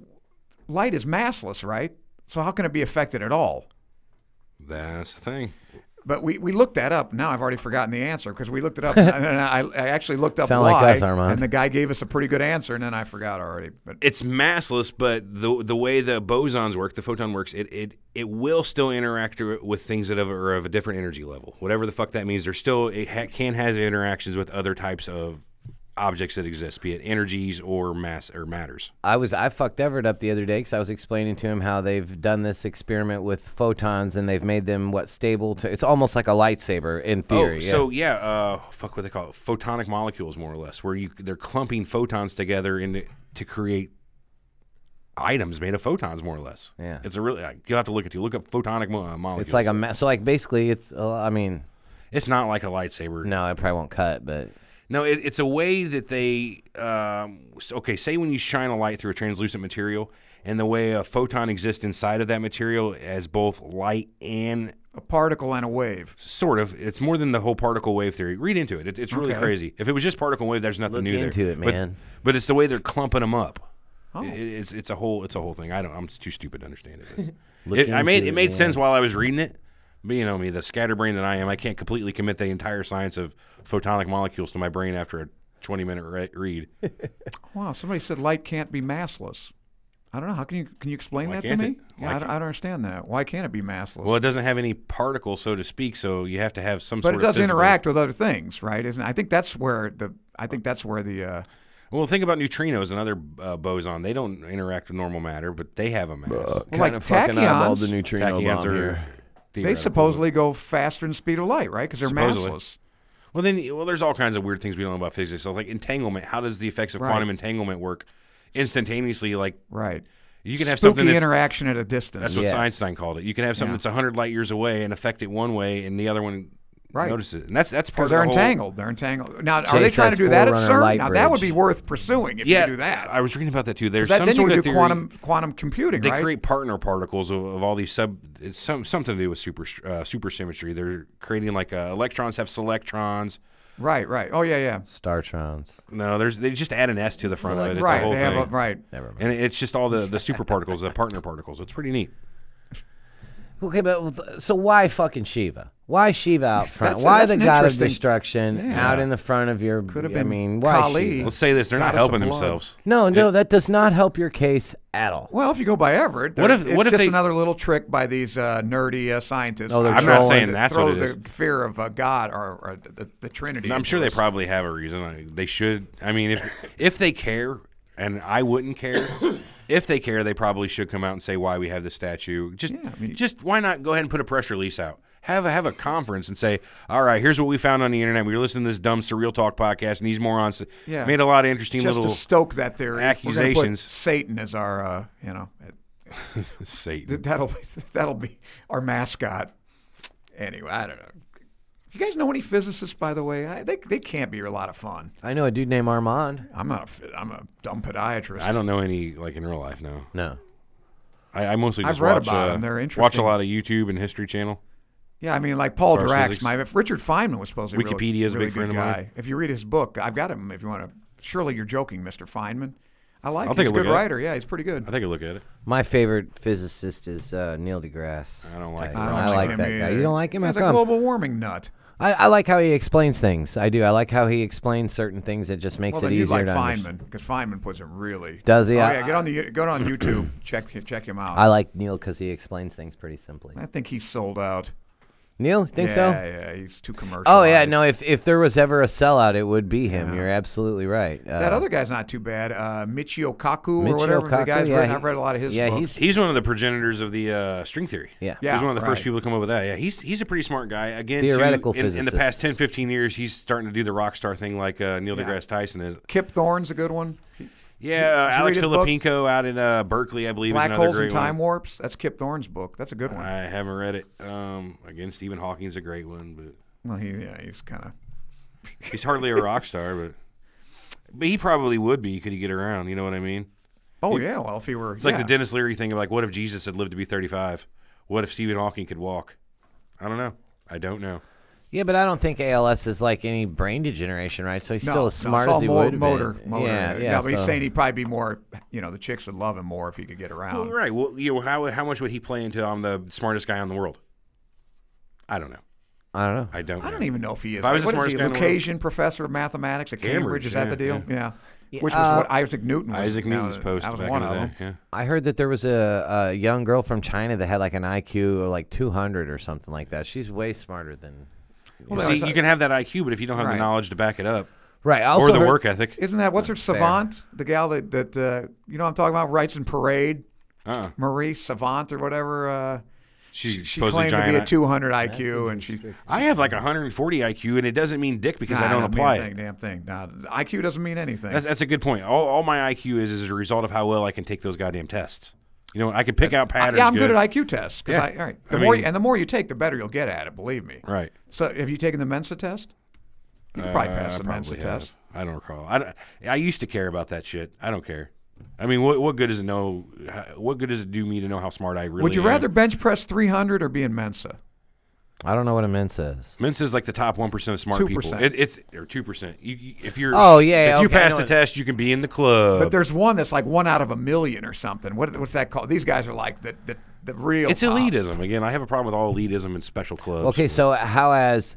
light is massless, right? So how can it be affected at all? That's the thing. But we looked that up. Now I've already forgotten the answer because we looked it up. And I actually looked up Sound why, like us, Armand. and the guy gave us a pretty good answer, and then I forgot already. But It's massless, but the way the bosons work, the photon works, it will still interact with things that are of a different energy level. Whatever the fuck that means, can have interactions with other types of objects that exist, be it energies or mass or matters. I fucked Everett up the other day because I was explaining to him how they've done this experiment with photons and they've made them stable to. It's almost like a lightsaber in theory. So fuck what they call it, photonic molecules, more or less, where they're clumping photons together to create items made of photons, more or less. Yeah. It's you'll have to look up photonic molecules. It's like so like basically it's I mean, it's not like a lightsaber. no, I probably won't cut, but. No, it's a way that they, say when you shine a light through a translucent material, and the way a photon exists inside of that material as both light and a particle and a wave. sort of, it's more than the whole particle wave theory. Read into it. It's really Okay. crazy. If it was just particle and wave, there's nothing Look new there. into it, man. But it's the way they're clumping them up. Oh. It's a whole thing. I'm too stupid to understand it. Look It into made it, sense man. while I was reading it. But you know me, the scatterbrain that I am, I can't completely commit the entire science of photonic molecules to my brain after a 20-minute read. Wow, somebody said light can't be massless. I don't know. How can you explain Why that to can't me? it? Yeah, Why I don't understand that. Why can't it be massless? Well, it doesn't have any particles, so to speak. So you have to have some but sort it of does physical... interact with other things, right? Isn't? I think that's where the. Well, think about neutrinos and other boson. They don't interact with normal matter, but they have a mass. Well, Kind like of fucking eyeballed the tachyons, neutrino Tachyons bomb are here. they theoretical. supposedly go faster than the speed of light, right? Because they're Supposedly. massless. Well, there's all kinds of weird things we don't know about physics. So, like entanglement, how does the effects of Right. quantum entanglement work instantaneously? Like, Right. you can have Spooky something that's... interaction at a distance. That's what Yes. Einstein called it. You can have something Yeah. that's 100 light years away and affect it one way, and the other one Right. notice it. And that's part Because of they're the whole... entangled. They're entangled. Now, are Jay they trying to says do that at Forerunner CERN? light Now, that would bridge. be worth pursuing if Yeah, you could do that. I was reading about that too. There's Then some you sort could of do theory. quantum computing, They right? create partner particles of all these It's something to do with supersymmetry. They're creating like electrons have selectrons. Right. Oh, yeah. Startrons. No, they just add an S to the front of it. It's Right. a whole They have thing. right. Never mind. And it's just all the super particles, the partner particles. It's pretty neat. Okay, but so why fucking Shiva? Why Shiva out front? That's Why the an god of interesting- destruction Yeah. out in the front of your? Could have I been mean, why Kali. Shiva? Let's say this: they're not Goddess of helping blood. themselves. No, that does not help your case at all. Well, if you go by Everett, What if- it's what if just they- another little trick by these nerdy scientists. Oh, they're I'm not trolling. saying that's throw what it is. the fear of God or the Trinity. I'm into sure they us. probably have a reason. They should. I mean, if they care, and I wouldn't care. If they care, they probably should come out and say why we have this statue. Just why not go ahead and put a press release out? Have a conference and say, all right, here's what we found on the internet. We were listening to this dumb Surreal Talk podcast, and these morons made a lot of interesting just little to stoke that theory. accusations. We're gonna put Satan as our, Satan. that'll be our mascot. Anyway, I don't know. You guys know any physicists, by the way? They can't be a lot of fun. I know a dude named Armand. I'm a dumb podiatrist. I don't know any like in real life. No, No. I mostly just I've read watch about them. They're watch a interesting. lot of YouTube and History Channel. Yeah, I mean, like Paul As far as Dirac. physics. Richard Feynman was supposed to be Wikipedia is a really big friend good of guy. mine. If you read his book, I've got him. If you want to, surely you're joking, Mr. Feynman. I like I'll him. take He's a a look good at it. writer. Yeah, he's pretty good. I'll take a look at it. My favorite physicist is Neil deGrasse. I don't like Tyson. him. I like him that guy. either. You don't like him? He's How a come? global warming nut. I like how he explains things. I do. I like how he explains certain things. It just makes Well, it then you easier like to understand. Feynman because Feynman puts it really. Does he? Oh I- yeah, go on YouTube. check him out. I like Neil because he explains things pretty simply. I think he's sold out. Neil, think so? Yeah, he's too commercial. Oh yeah, no. If there was ever a sellout, it would be him. Yeah. You're absolutely right. That other guy's not too bad. Michio Kaku Michio or whatever. The Kaku, guy's yeah, I've read a lot of his yeah, books. He's one of the progenitors of the string theory. Yeah. Yeah, He's one of the first right. people to come up with that. Yeah, he's a pretty smart guy. Again, Theoretical in the physicist. past 10, 15 years, he's starting to do the rock star thing like Neil deGrasse Tyson is. Kip Thorne's a good one. Yeah, Did you Alex read his book? Filipinko out in Berkeley, I believe, Black is another Holes great and Time one. Warps. That's Kip Thorne's book. That's a good one. I haven't read it. Again, Stephen Hawking's a great one, but Well, he's kind of. he's hardly a rock star. But he probably would be could he get around. You know what I mean? Oh yeah, well if he were. It's like the Dennis Leary thing of like, what if Jesus had lived to be 35? What if Stephen Hawking could walk? I don't know. I don't know. Yeah, but I don't think ALS is like any brain degeneration, right? So he's still as smart it's as he all would. motor. Yeah. But he's so- saying he'd probably be more. The chicks would love him more if he could get around. Well, right. Well, how much would he play into I'm the smartest guy in the world? I don't know. I don't know. I don't. I know. don't even know if he is. If I was the What is smartest he? guy in the world- Lucasian professor of mathematics at Cambridge. Is that the deal? Yeah. Yeah, Which was what Isaac Newton was. Isaac Newton's post That was back one in of the them. day. Yeah. I heard that there was a young girl from China that had like an IQ of like 200 or something like that. She's way smarter than. Well, See, there's- you can have that IQ, but if you don't have Right. the knowledge to back it up, Right. I also or the heard- work ethic, Isn't that what's her Savant? The gal that you know what I'm talking about, writes in Parade. Marie Savant or whatever. she She supposedly claimed to be a giant. 200 IQ, and she. I have like 140 IQ, and it doesn't mean dick because I don't apply it. Damn thing. Nah, IQ doesn't mean anything. That's a good point. All my IQ is a result of how well I can take those goddamn tests. You know, I can pick out patterns. Yeah, I'm good at IQ tests. 'Cause Yeah. all right. I The more you take, the better you'll get at it. Believe me. Right. So, have you taken the Mensa test? You can probably pass the I Mensa probably have. test. I don't recall. I used to care about that shit. I don't care. I mean, what good does it know? What good does it do me to know how smart I really am? Would you rather bench press 300 or be in Mensa? I don't know what a Mensa is. Mensa is like the top 1% of smart 2%. people. It's or 2%. If you're Oh, yeah, if you okay, I pass know the what- test, you can be in the club. But there's one that's like 1 out of 1,000,000 or something. What's that called? These guys are like the real. It's top. elitism. Again, I have a problem with all elitism and special clubs. Okay, so how as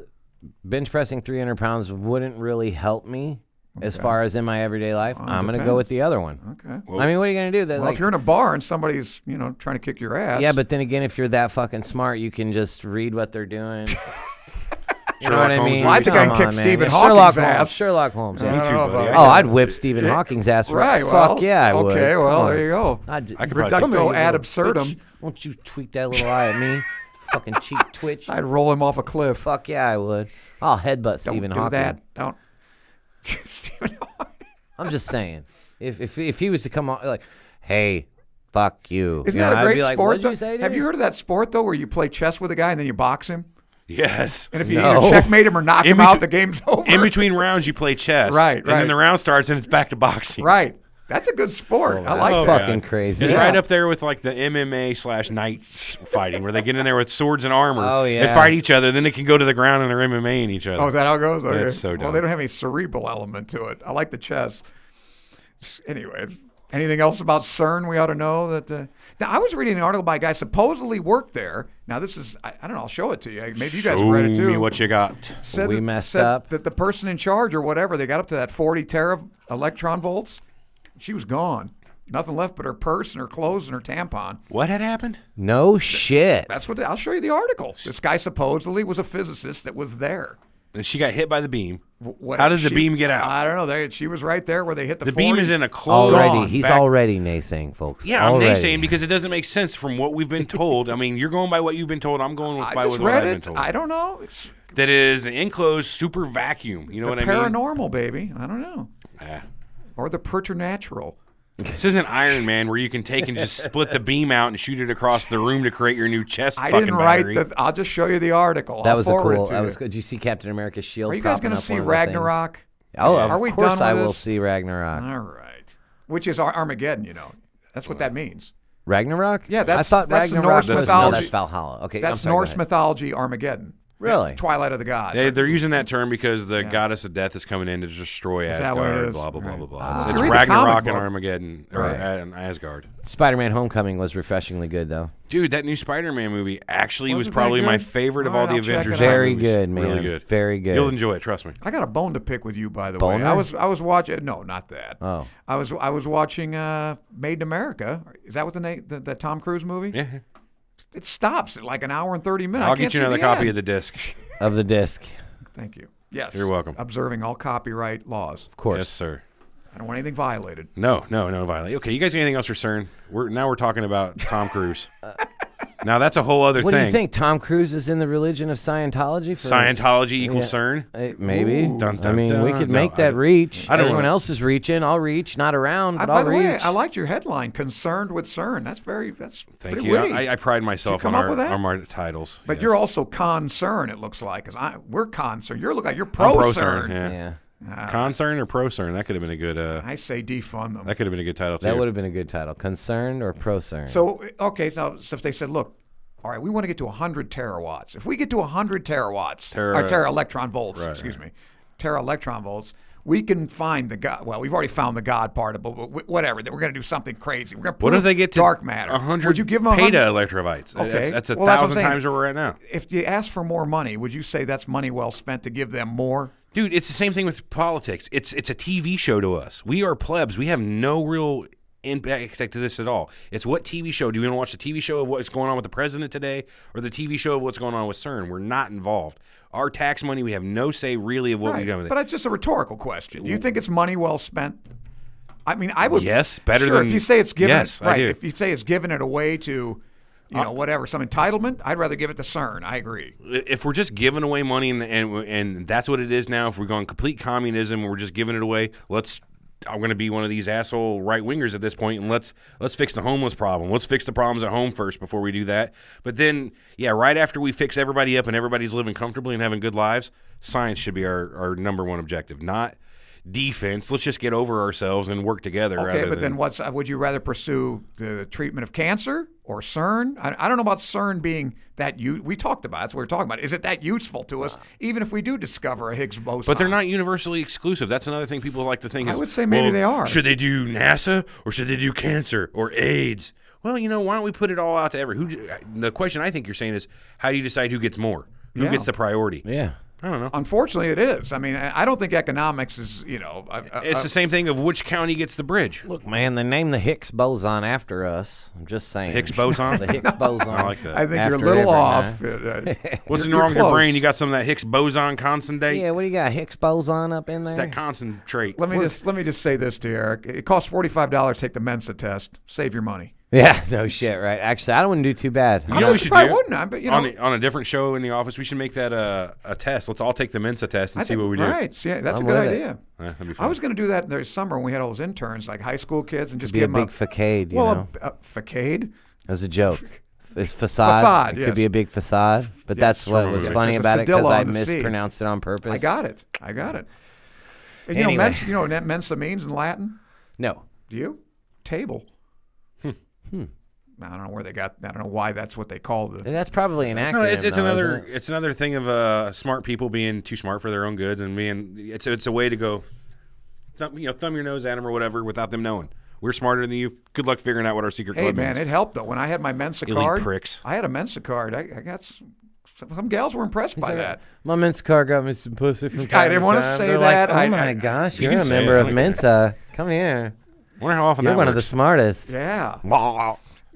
bench pressing 300 pounds wouldn't really help me? As far as in my everyday life, Well, I'm going to depends. go with the other one. Okay. Well, I mean, what are you going to do? That, Well, like, if you're in a bar and somebody's, trying to kick your ass. yeah, but then again, if you're that fucking smart, you can just read what they're doing. You know Sherlock what I Holmes mean? Well, I think I can Come kick on, Stephen man. Hawking's Sherlock ass. Holmes. Sherlock Holmes. I Yeah. don't too, know buddy. about Oh, that. I'd whip Stephen Hawking's ass. Right. Fuck Well, yeah, I would. okay. Well, Come on. there you go. I could probably Reducto Come here, you ad little absurdum. bitch. Won't you tweak that little eye at me? Fucking cheek twitch. I'd roll him off a cliff. Fuck yeah, I would. I'll headbutt Don't Stephen do Hawking. that. Don't. Stephen Hawking. I'm just saying. If he was to come on like, hey, fuck you. Isn't You know, that a I'd great be like, sport? What'd Though? you say, Have dude? you heard of that sport though, where you play chess with a guy and then you box him? Yes. And if you No. either checkmate him or knock In him out, between- the game's over. In between rounds, you play chess. Right, And right. then the round starts, and it's back to boxing. Right. That's a good sport. I like Oh, that. fucking God. crazy. It's Yeah. right up there with like the MMA/knights fighting, where they get in there with swords and armor. Oh, yeah. They fight each other, then they can go to the ground and they're MMAing each other. Oh, is that how it goes? Okay. That's so Well, dumb. they don't have any cerebral element to it. I like the chess. Anyway, anything else about CERN we ought to know? That now, I was reading an article by a guy supposedly worked there. Now, this is, I don't know, I'll show it to you. Maybe you guys have read it Show too. me what you got. Said We that- messed said up. That the person in charge or whatever, they got up to that 40 tera electron volts. She was gone. Nothing left but her purse and her clothes and her tampon. What had happened? No shit. That's what I'll show you the article. This guy supposedly was a physicist that was there. And she got hit by the beam. What- How did the she- beam get out? I don't know. She was right there where they hit the The 40. beam is in a closed. Already. He's back- already naysaying, folks. Yeah, I'm already. naysaying because it doesn't make sense from what we've been told. I mean, you're going by what you've been told. I'm going I by just what read I've been it. told. I don't know. It's That it is an enclosed super vacuum. You know the what I mean? paranormal, baby. I don't know. Ah. Or the preternatural. This isn't Iron Man where you can take and just split the beam out and shoot it across the room to create your new chest I fucking didn't write battery. the. I'll just show you the article. That I'll was a forward cool. it to That you. was good. Did you see Captain America's shield? Are you guys going to see Ragnarok? Oh, Are of we course done I with will this? see Ragnarok. All right. Which is Armageddon, you know. That's what that means. Ragnarok? Yeah, I that's- thought that's the Ragnarok Norse was, mythology. No, that's Valhalla. Okay, I'm That's sorry, go Norse ahead. mythology Armageddon. Really? Twilight of the Gods. They're using that term because the goddess of death is coming in to destroy that what it Asgard. is? Blah blah blah Right. blah blah. If It's you read the comic Ragnarok and book- Armageddon or Right. and Asgard. Spider-Man: Homecoming was refreshingly good, though. Dude, that new Spider-Man movie actually was Wasn't that probably my good? favorite of All all right, the I'll check Avengers. it out. Very movies. good, man. Really good. Very good. You'll enjoy it. Trust me. I got a bone to pick with you, by the Boner? way. I was watching. No, not that. Oh. I was watching Made in America. Is that what the name? The Tom Cruise movie? Yeah. It stops at like an hour and 30 minutes. I'll get you another copy of the disc. Of the disc, Thank you. Yes. You're welcome. Observing all copyright laws. of course. Yes, sir. I don't want anything violated. No, violate. Okay, you guys got anything else for CERN? We're talking about Tom Cruise. Now that's a whole other What thing. do you think? Tom Cruise is in the religion of Scientology? For, Scientology equals Yeah. CERN? Maybe. Dun, I dun, mean, we dun. could No, make I that don't- reach. I don't Everyone wanna- else is reaching. I'll reach. Not around, but By I'll the reach. way, I liked your headline, "Concerned with CERN." That's Thank pretty you. witty. I pride myself come on up with that? our titles. But yes. you're also concerned, it looks like, because we're concerned. You look like you're I'm pro pro-CERN. CERN. Yeah. yeah. Concern or pro-CERN? That could have been a good. I say defund them. That could have been a good title too. That would have been a good title. Concerned or pro-CERN? So okay, so if they said, look, all right, we want to get to 100 terawatts. If we get to 100 terawatts, or tera electron volts, Right, excuse me, tera electron volts, we can find the God. Well, we've already found the God part of it, but whatever. That we're going to do something crazy. We're going to What if they get to dark matter? 100 Would you give them 100? peta electrovolts? Okay. That's a Well, that's what I'm thousand saying. times where we're at now. If you ask for more money, would you say that's money well spent to give them more? Dude, it's the same thing with politics. It's a TV show to us. We are plebs. We have no real impact to this at all. It's what TV show? Do you want to watch the TV show of what's going on with the president today or the TV show of what's going on with CERN? We're not involved. Our tax money, we have no say really of what we've done with it. But it's just a rhetorical question. Do you think it's money well spent? I mean, I would. Yes, better sure, than- if you say it's given. yes, I right. do. If you say it's giving it away to, whatever, some entitlement, I'd rather give it to CERN. I agree. If we're just giving away money and that's what it is now, if we're going complete communism and we're just giving it away, I'm going to be one of these asshole right-wingers at this point, and let's fix the homeless problem. Let's fix the problems at home first before we do that. But then, yeah, right after we fix everybody up and everybody's living comfortably and having good lives, science should be our number one objective, not defense. Let's just get over ourselves and work together. Okay, rather but than, then would you rather pursue the treatment of cancer or CERN? I don't know about CERN being that we talked about. That's what we're talking about. Is it that useful to us, even if we do discover a Higgs boson? But they're not universally exclusive. That's another thing people like to think. I is, would say maybe well, they are. Should they do NASA or should they do cancer or AIDS? Well, why don't we put it all out to the question I think you're saying is, how do you decide who gets more? Who Yeah. gets the priority? yeah. I don't know. Unfortunately, it is. I mean, I don't think economics is, It's the same thing of which county gets the bridge. Look, man, they named the Higgs boson after us. I'm just saying. Higgs boson? The Higgs boson. I like that. I think After you're a little off. What's You're wrong with your close. brain? You got some of that Higgs boson concentrate? Yeah, what do you got? Higgs boson up in there? It's that concentrate. Let me just say this to you, Eric. It costs $45 to take the Mensa test. Save your money. Yeah, no shit, right? Actually, I don't want to do too bad. You know what we should probably do? wouldn't, but on a different show in the office, we should make that a test. Let's all take the Mensa test and see what we do. Right. So, yeah, that's I'm a good with it. idea. That'd be fun. I was going to do that in the summer when we had all those interns, like high school kids, and just Be a give them big facade, you well, know? a facade. It was a joke. It's facade. Facade, It yes. could be a big facade, but Yes, that's what was yes. funny It's a about it because cedilla I on the C. mispronounced it on purpose. I got it. And Anyway. you know what Mensa means in Latin? No. Do you? Table. I don't know where they got. I don't know why that's what they called it. That's probably an acronym. No, it's though, another isn't it? it's another thing of smart people being too smart for their own goods, and it's a way to go, thumb your nose at them or whatever without them knowing. We're smarter than you. Good luck figuring out what our secret Hey club man, means. it helped though. When I had my Mensa Elite card, pricks. I had a Mensa card. I got some gals were impressed by that. My Mensa card got me some pussy from I time didn't to want to time. say They're that. Like, oh my I- gosh, You you're can a say member it. of Mensa. Come here. Wonder how often You're that one of the works. smartest. Yeah.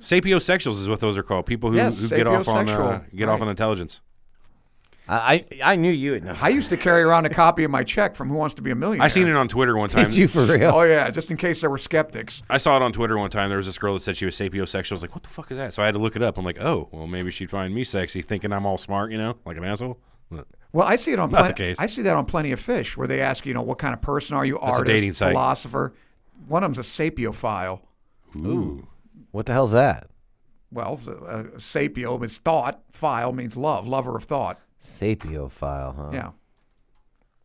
Sapiosexuals is what those are called. People who, Yes, who get off on sapiosexual. intelligence. I knew you would know. I used to carry around a copy of my check from Who Wants to Be a Millionaire. I seen it on Twitter one time. Did you for real? Oh yeah, just in case there were skeptics. I saw it on Twitter one time. There was this girl that said she was sapiosexual. I was like, what the fuck is that? So I had to look it up. I'm like, oh, well, maybe she'd find me sexy, thinking I'm all smart, like an asshole. Well, I see it on Not the case. I see that on Plenty of Fish, where they ask what kind of person are you? That's a Artist, dating site. philosopher. One of them's a sapiophile. Ooh. What the hell's that? Well, sapio is thought. Phile means love, lover of thought. Sapiophile, huh? Yeah.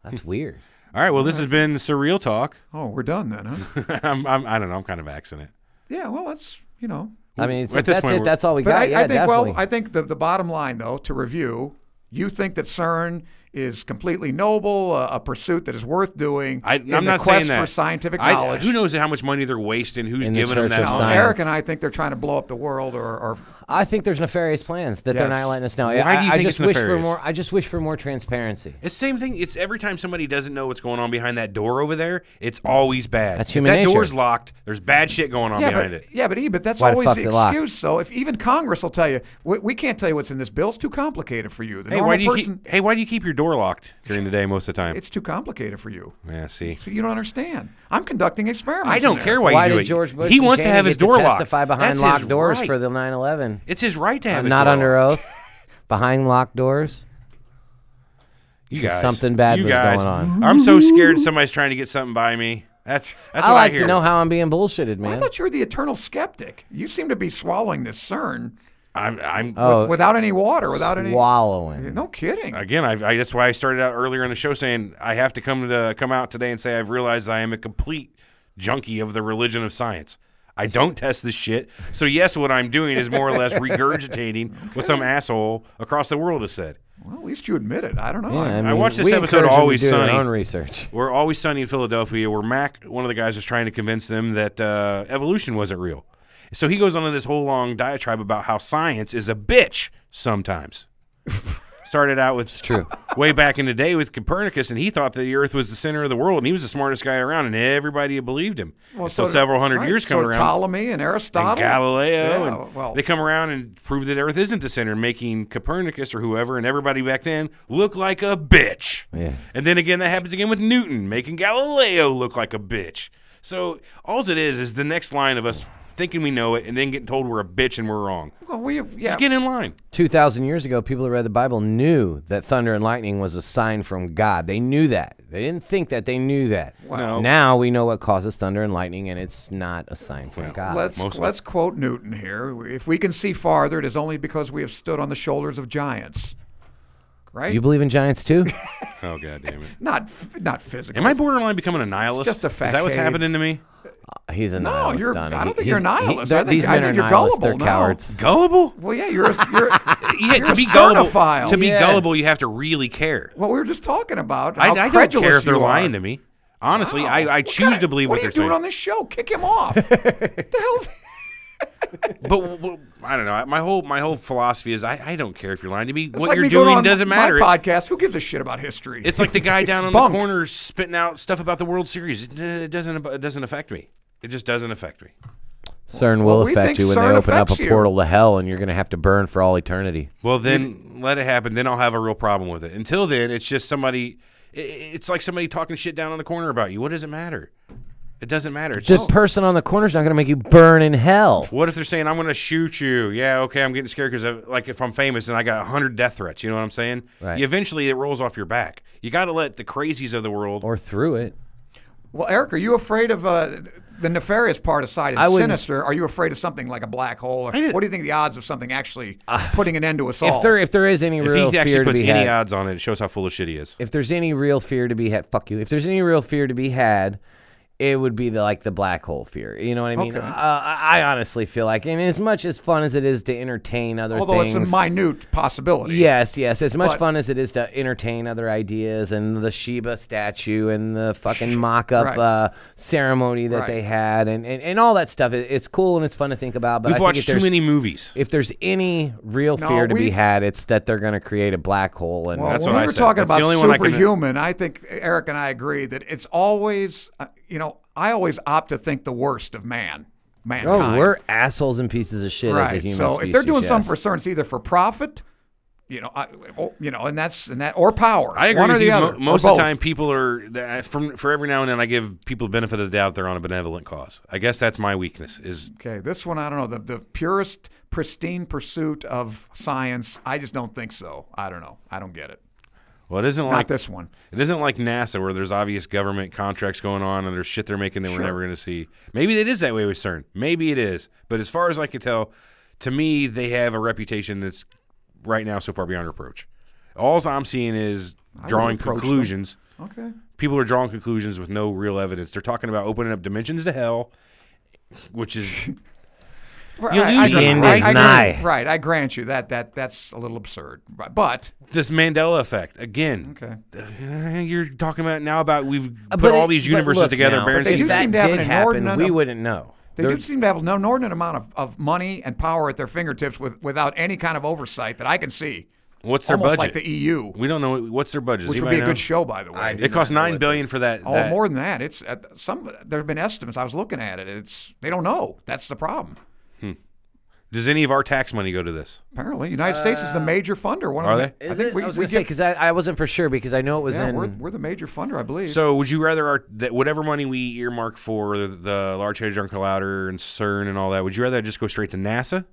That's weird. All right, well, this has been Surreal Talk. Oh, we're done then, huh? I don't know. I'm kind of axing it. Yeah. Well, that's I mean, At this that's point, it. we're- That's all we But got. I Yeah, think definitely. I think the bottom line though, to review, you think that CERN is completely noble, a pursuit that is worth doing. I'm in not the saying quest that. for scientific knowledge. Who knows how much money they're wasting? Who's In the giving them search that of money? science. Eric and I think they're trying to blow up the world, or I think there's nefarious plans that they're Yes. not letting us know. Why do you I think just it's wish for nefarious? more. I just wish for more transparency. It's the same thing. It's every time somebody doesn't know what's going on behind that door over there, it's always bad. That's if human that nature. door's locked, there's bad shit going on behind it. but that's Why the always fuck's the it locked? excuse. So if even Congress will tell you, we can't tell you what's in this bill. It's too complicated for you. The Hey, normal why do you person, why do you keep your door locked during the day most of the time? it's too complicated for you. Yeah, see. So you don't understand. I'm conducting experiments. I don't in care there. why Why you do did it. George Bush He and wants to Cheney have his get door to locked. testify behind That's locked his doors right. for the 9/11? It's his right to have I'm his not door under locked. oath. Behind locked doors. You So guys. something bad You was guys. going on. I'm so scared somebody's trying to get something by me. That's I what I like hear. to know how I'm being bullshitted, I man. thought you were the eternal skeptic. You seem to be swallowing this CERN I'm Oh, without any water, without any. swallowing. No kidding. again. That's why I started out earlier in the show saying I have to come out today and say I've realized I am a complete junkie of the religion of science. I don't test this shit. So yes, what I'm doing is more or less regurgitating what some asshole across the world has said. Well, at least you admit it. I don't know. Yeah, I watched this we episode of encourage them to Always do their Sunny. own research. We're Always Sunny in Philadelphia, where Mac, one of the guys, was trying to convince them that evolution wasn't real. So he goes on to this whole long diatribe about how science is a bitch sometimes. Started out with true. way back in the day with Copernicus, and he thought that the Earth was the center of the world, and he was the smartest guy around, and everybody believed him. Well, Until so did- several hundred right, years come so around. Ptolemy and Aristotle, And Galileo, Yeah, and well, they come around and prove that Earth isn't the center, making Copernicus or whoever and everybody back then look like a bitch. Yeah. And then again, that happens again with Newton, making Galileo look like a bitch. So all it is the next line of us thinking we know it and then getting told we're a bitch and we're wrong. well, yeah. Just get in line. 2,000 years ago, people who read the Bible knew that thunder and lightning was a sign from God. They knew that. They didn't think that. They knew that. No. Now we know what causes thunder and lightning, and it's not a sign from God. Let's quote Newton here. If we can see farther, it is only because we have stood on the shoulders of giants. Right? You believe in giants too? Oh, God damn it. not physical. Am I borderline becoming a nihilist? just a Is that what's facade. happening to me? He's a No, nihilist. you're- Donnie. I don't think He's- you're a nihilist. I think- these I men think are you're nihilists. gullible They're now. cowards. Gullible? Well, yeah, you're Yeah, you're to a be gullible, cernophile. to be Yes. gullible, you have to really care. what we were just talking about. I how don't credulous care if they're you lying are. to me. Honestly, Wow. I choose to believe what are they're you doing saying. on this show? Kick him off. What the hell? But I don't know. My whole philosophy is I don't care if you're lying to me. It's What like you're me going doing on doesn't matter. My podcast. Who gives a shit about history? It's like the guy down on bunk. the corner spitting out stuff about the World Series. It doesn't affect me. It just doesn't affect me. CERN Well, will we affect think you when CERN they open up a affects you. portal to hell, and you're going to have to burn for all eternity. Well, then let it happen. Then I'll have a real problem with it. Until then, it's just somebody. It's like somebody talking shit down on the corner about you. What does it matter? It doesn't matter. It's This just, person on the corner is not going to make you burn in hell. what if they're saying I'm going to shoot you? Yeah, okay, I'm getting scared because like if I'm famous and I got 100 death threats, you know what I'm saying? Right. Eventually, it rolls off your back. You got to let the crazies of the world. Or through it. Well, Eric, are you afraid of the nefarious part aside? I It's wouldn't- sinister. Are you afraid of something like a black hole? Or what do you think the odds of something actually putting an end to us all? If there is any If real he actually fear to puts be any had, odds on it, it shows how full of shit he is. if there's any real fear to be had, fuck you. If there's any real fear to be had, it would be the black hole fear. You know what I mean? Okay. I honestly feel like, and as much as fun as it is to entertain other Although things, it's a minute possibility. yes, as much But- fun as it is to entertain other ideas and the Shiba statue and the fucking mock-up Right. ceremony that Right. they had and all that stuff, it's cool and it's fun to think about. But We've I think watched if too there's- many movies. If there's any real No, fear to be we- had, it's that they're going to create a black hole. And Well, That's when what we I were said. talking That's the about only one I can- superhuman, I think Eric and I agree that it's always, I always opt to think the worst of mankind. oh, we're assholes and pieces of shit as a right. human So species. if they're doing something for yes. CERN, it's either for profit, and that's or power. I agree one or with the you. other. Most or of the both. time, people are for every now and then I give people the benefit of the doubt they're on a benevolent cause. I guess that's my weakness. Is Okay, this one I don't know. The purest, pristine pursuit of science. I just don't think so. I don't know. I don't get it. well, it isn't Not like this one. It isn't like NASA where there's obvious government contracts going on and there's shit they're making that we're Sure. never going to see. Maybe it is that way with CERN. Maybe it is. But as far as I can tell, to me, they have a reputation that's right now so far beyond reproach. All I'm seeing is drawing reproach them. conclusions. Okay. People are drawing conclusions with no real evidence. They're talking about opening up dimensions to hell, which is Right, You lose The end is nigh. Right, I grant you that's a little absurd. But this Mandela effect again. okay. You're talking about now about we've put But all it- these but universes look together. now, Barron they if do Station- seem that to have did an happen, inordinate we am- wouldn't know. They do seem to have an inordinate amount of money and power at their fingertips without any kind of oversight that I can see. What's their Almost budget? like the EU, We don't know what's their budget. which Does would be a anybody good show, by the way. know? It costs $9 billion for that. Oh, that- more than that. It's there have been estimates. I was looking at it. They don't know. That's the problem. Does any of our tax money go to this? Apparently, United States is the major funder. One are of they? them. Is I think it? we I was we going to say get. because I wasn't for sure because I know it was Yeah, in. we're the major funder, I believe. So would you rather that whatever money we earmark for the Large Hadron Collider and CERN and all that, would you rather just go straight to NASA?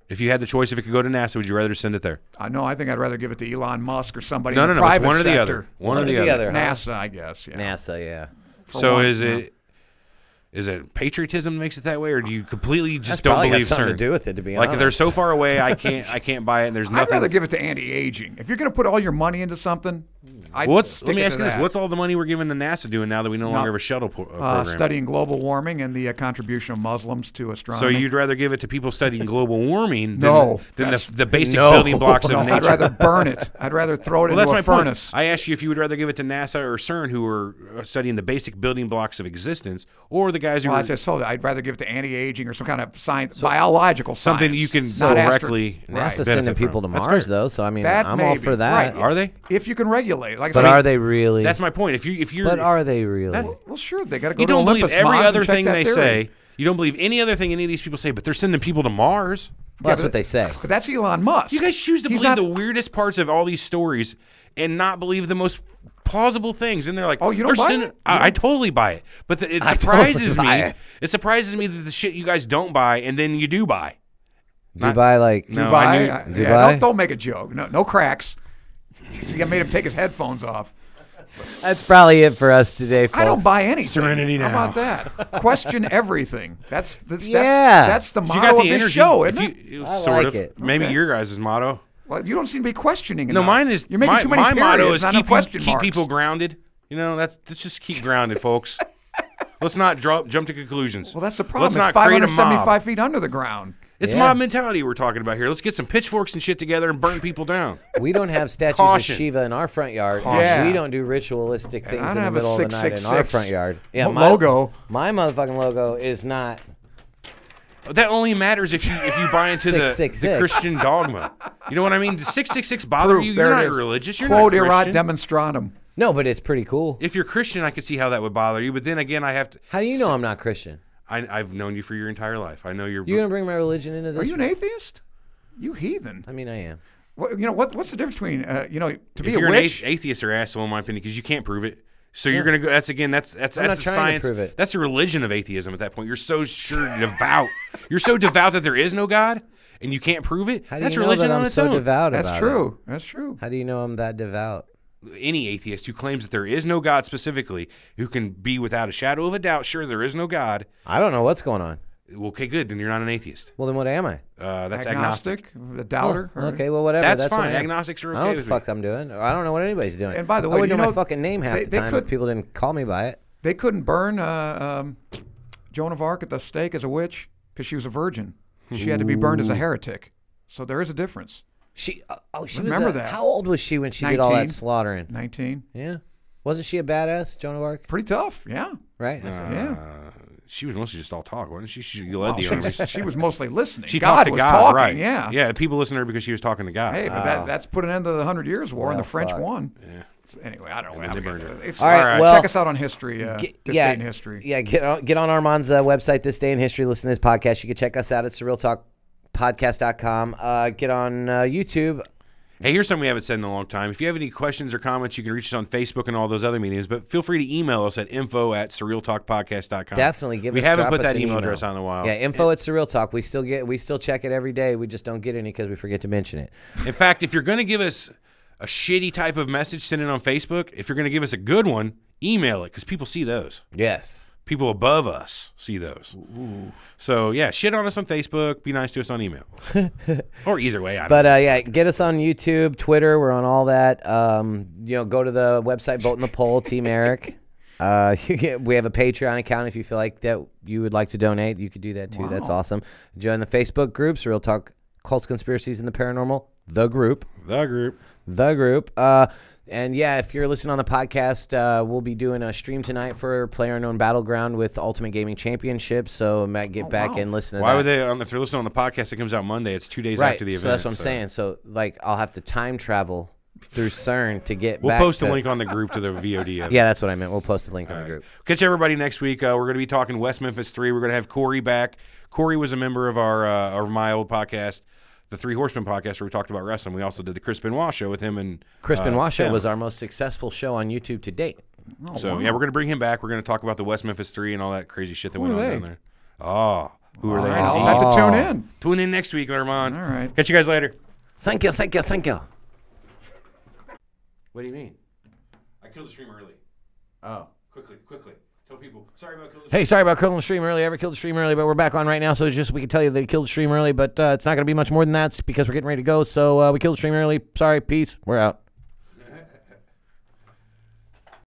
If you had the choice, if it could go to NASA, would you rather send it there? No, I think I'd rather give it to Elon Musk or somebody No, in no, the no. It's private one or the sector. other. One or the other. huh? NASA, I guess. Yeah. NASA, yeah. For So one, is it patriotism that makes it that way, or do you completely just That's don't probably got believe something CERN? to do with it, to be Like honest. if they're so far away, I can't buy it. And there's I'd nothing. rather give it to anti-aging. If you're going to put all your money into something, I'd Let stick me it ask to you this: that. What's all the money we're giving to NASA doing now that we no longer have a shuttle program? Studying global warming and the contribution of Muslims to So astronomy. you'd rather give it to people studying global warming No, than that's- the basic No. building blocks of No, nature? I'd rather burn it. I'd rather throw it Well, into that's a my furnace. point. I asked you if you would rather give it to NASA or CERN, who are studying the basic building blocks of existence, or the guys who Well, I are just told you, I'd rather give it to anti-aging or some kind of science, biological something science. you can not directly NASA's benefit sending from. people to That's Mars, fair. though, so I mean, That I'm all maybe. for that. Right. Are they? If you can regulate, like I But said, are they really? That's my point. If you're But are they really? well, sure, they got to go you to don't believe Olympus every Mons other and check thing that they theory. say. You don't believe any other thing any of these people say, but they're sending people to Mars. Well, that's but- what they say. But that's Elon Musk. You guys choose to He's believe not- the weirdest parts of all these stories and not believe the most plausible things. And they're like, Oh, you don't they're buy sending- it? I totally buy it. But it I surprises totally buy me. it. It surprises me that the shit you guys don't buy and then you do buy. Dubai, like, No, Dubai. I knew- Yeah, Dubai? don't make a joke. No cracks. See, I made him take his headphones off. that's probably it for us today, folks. I don't buy anything. Serenity How now. about that? Question everything. That's Yeah. That's the If motto you got of the this energy, show, if isn't it? you, I sort like of. it. Maybe Okay. your guys' motto. Well, you don't seem to be questioning No, enough. mine is You're making too many my motto periods, is not keep, a question keep marks. people grounded. You know, let's just keep grounded, folks. Let's not jump to conclusions. Well, that's the problem. Let's It's not create a 575 mob. feet under the ground. It's Yeah. mob mentality we're talking about here. Let's get some pitchforks and shit together and burn people down. We don't have statues Caution. of Shiva in our front yard. Yeah. We don't do ritualistic things I in don't the have a middle of the night in our 666 front yard. Yeah, logo. My motherfucking logo is not. That only matters if you buy into the 666. Christian dogma. You know what I mean? Does 666 bother Proof. you? There You're it not is. religious. You're Quod not erat Christian. demonstratum. No, but it's pretty cool. If you're Christian, I could see how that would bother you. But then again, I have to. How do you know I'm not Christian? I've known you for your entire life. I know you're. You're gonna bring my religion into this? Are you an atheist? You heathen. I mean, I am. What, you know what's the difference between to be If a you're witch? an atheist, you're asshole in my opinion because you can't prove it. So you're gonna go. That's I'm a not trying to science. prove it. That's the religion of atheism at that point. You're so devout. You're so devout that there is no God, and you can't prove it. How do That's you know religion that on I'm its so own. devout That's about true. it? That's true. How do you know I'm that devout? Any atheist who claims that there is no God specifically, who can be without a shadow of a doubt, sure there is no God. I don't know what's going on. Well, okay, good. Then you're not an atheist. Well, then what am I? That's agnostic. A doubter. Oh, all right. okay, well, whatever. That's what fine. I am. Agnostics are I okay don't know what the with me. fuck I'm doing. I don't know what anybody's doing. And by the way, I wouldn't you know know, my fucking name half they the time could- if people didn't call me by it. They couldn't burn Joan of Arc at the stake as a witch because she was a virgin. She had to be burned as a heretic. So there is a difference. She was Remember that. How old was she when she did all 19. that slaughtering? 19. Yeah. Wasn't she a badass, Joan of Arc? Pretty tough. Yeah. Right? Yeah. She was mostly just all talk, wasn't she? She led Well, the armies. she was mostly listening. She God talked to was God, talking. right? Yeah. Yeah. People listened to her because she was talking to God. Hey, but that's put an end to the 100 Years' War, and Well, the French fuck. won. Yeah. So anyway, I don't know. then they burned her. All right, well, check us out on history. This day in history. Yeah, get on Armand's website, This Day in History. Listen to this podcast. You can check us out at surrealtalkpodcast.com. Get on YouTube. Hey, here's something we haven't said in a long time. If you have any questions or comments, you can reach us on Facebook and all those other mediums, but feel free to email us at info@surrealtalkpodcast.com. Definitely We haven't drop put us that an email address on in a while. Yeah, info at Surreal Talk. We still check it every day. We just don't get any because we forget to mention it. In fact, if you're going to give us a shitty type of message, send it on Facebook. If you're going to give us a good one, email it because people see those. Yes. People above us see those. Ooh. So, yeah, shit on us on Facebook. Be nice to us on email. Or either way. I don't know. Yeah, get us on YouTube, Twitter. We're on all that. Go to the website, vote in the poll, Team Eric. We have a Patreon account. If you feel like that you would like to donate, you could do that too. Wow. That's awesome. Join the Facebook group, Surreal Talk, Cults, Conspiracies, and the Paranormal. The group. And yeah, if you're listening on the podcast, we'll be doing a stream tonight for PlayerUnknown Battleground with Ultimate Gaming Championship. So Matt, get back and listen to that. Why would they? If they're listening on the podcast, it comes out Monday. It's 2 days after the event. So that's what I'm saying. So I'll have to time travel through CERN to get. We'll back post a to, link on the group to the VOD of it. Yeah, that's what I meant. We'll post a link on the group. Catch everybody next week. We're going to be talking West Memphis 3. We're going to have Corey back. Corey was a member of my old podcast, the Three Horsemen podcast, where we talked about wrestling. We also did the Chris Benoit show with him, and Chris Benoit show Tim. was our most successful show on YouTube to date. Oh, So wow. yeah, we're going to bring him back. We're going to talk about the West Memphis 3 and all that crazy shit that Who went are on they? down there. Oh, who are All they? right, I'll indeed? have to tune in. Tune in next week, Lermont. All right. Catch you guys later. Thank you. What do you mean? I killed the stream early. Oh. Quickly. Tell people. Sorry about killing the Hey, sorry about killing the stream early. Ever killed the stream early, but we're back on right now. So it's just we can tell you that he killed the stream early, but it's not going to be much more than that because we're getting ready to go. So we killed the stream early. Sorry. Peace. We're out.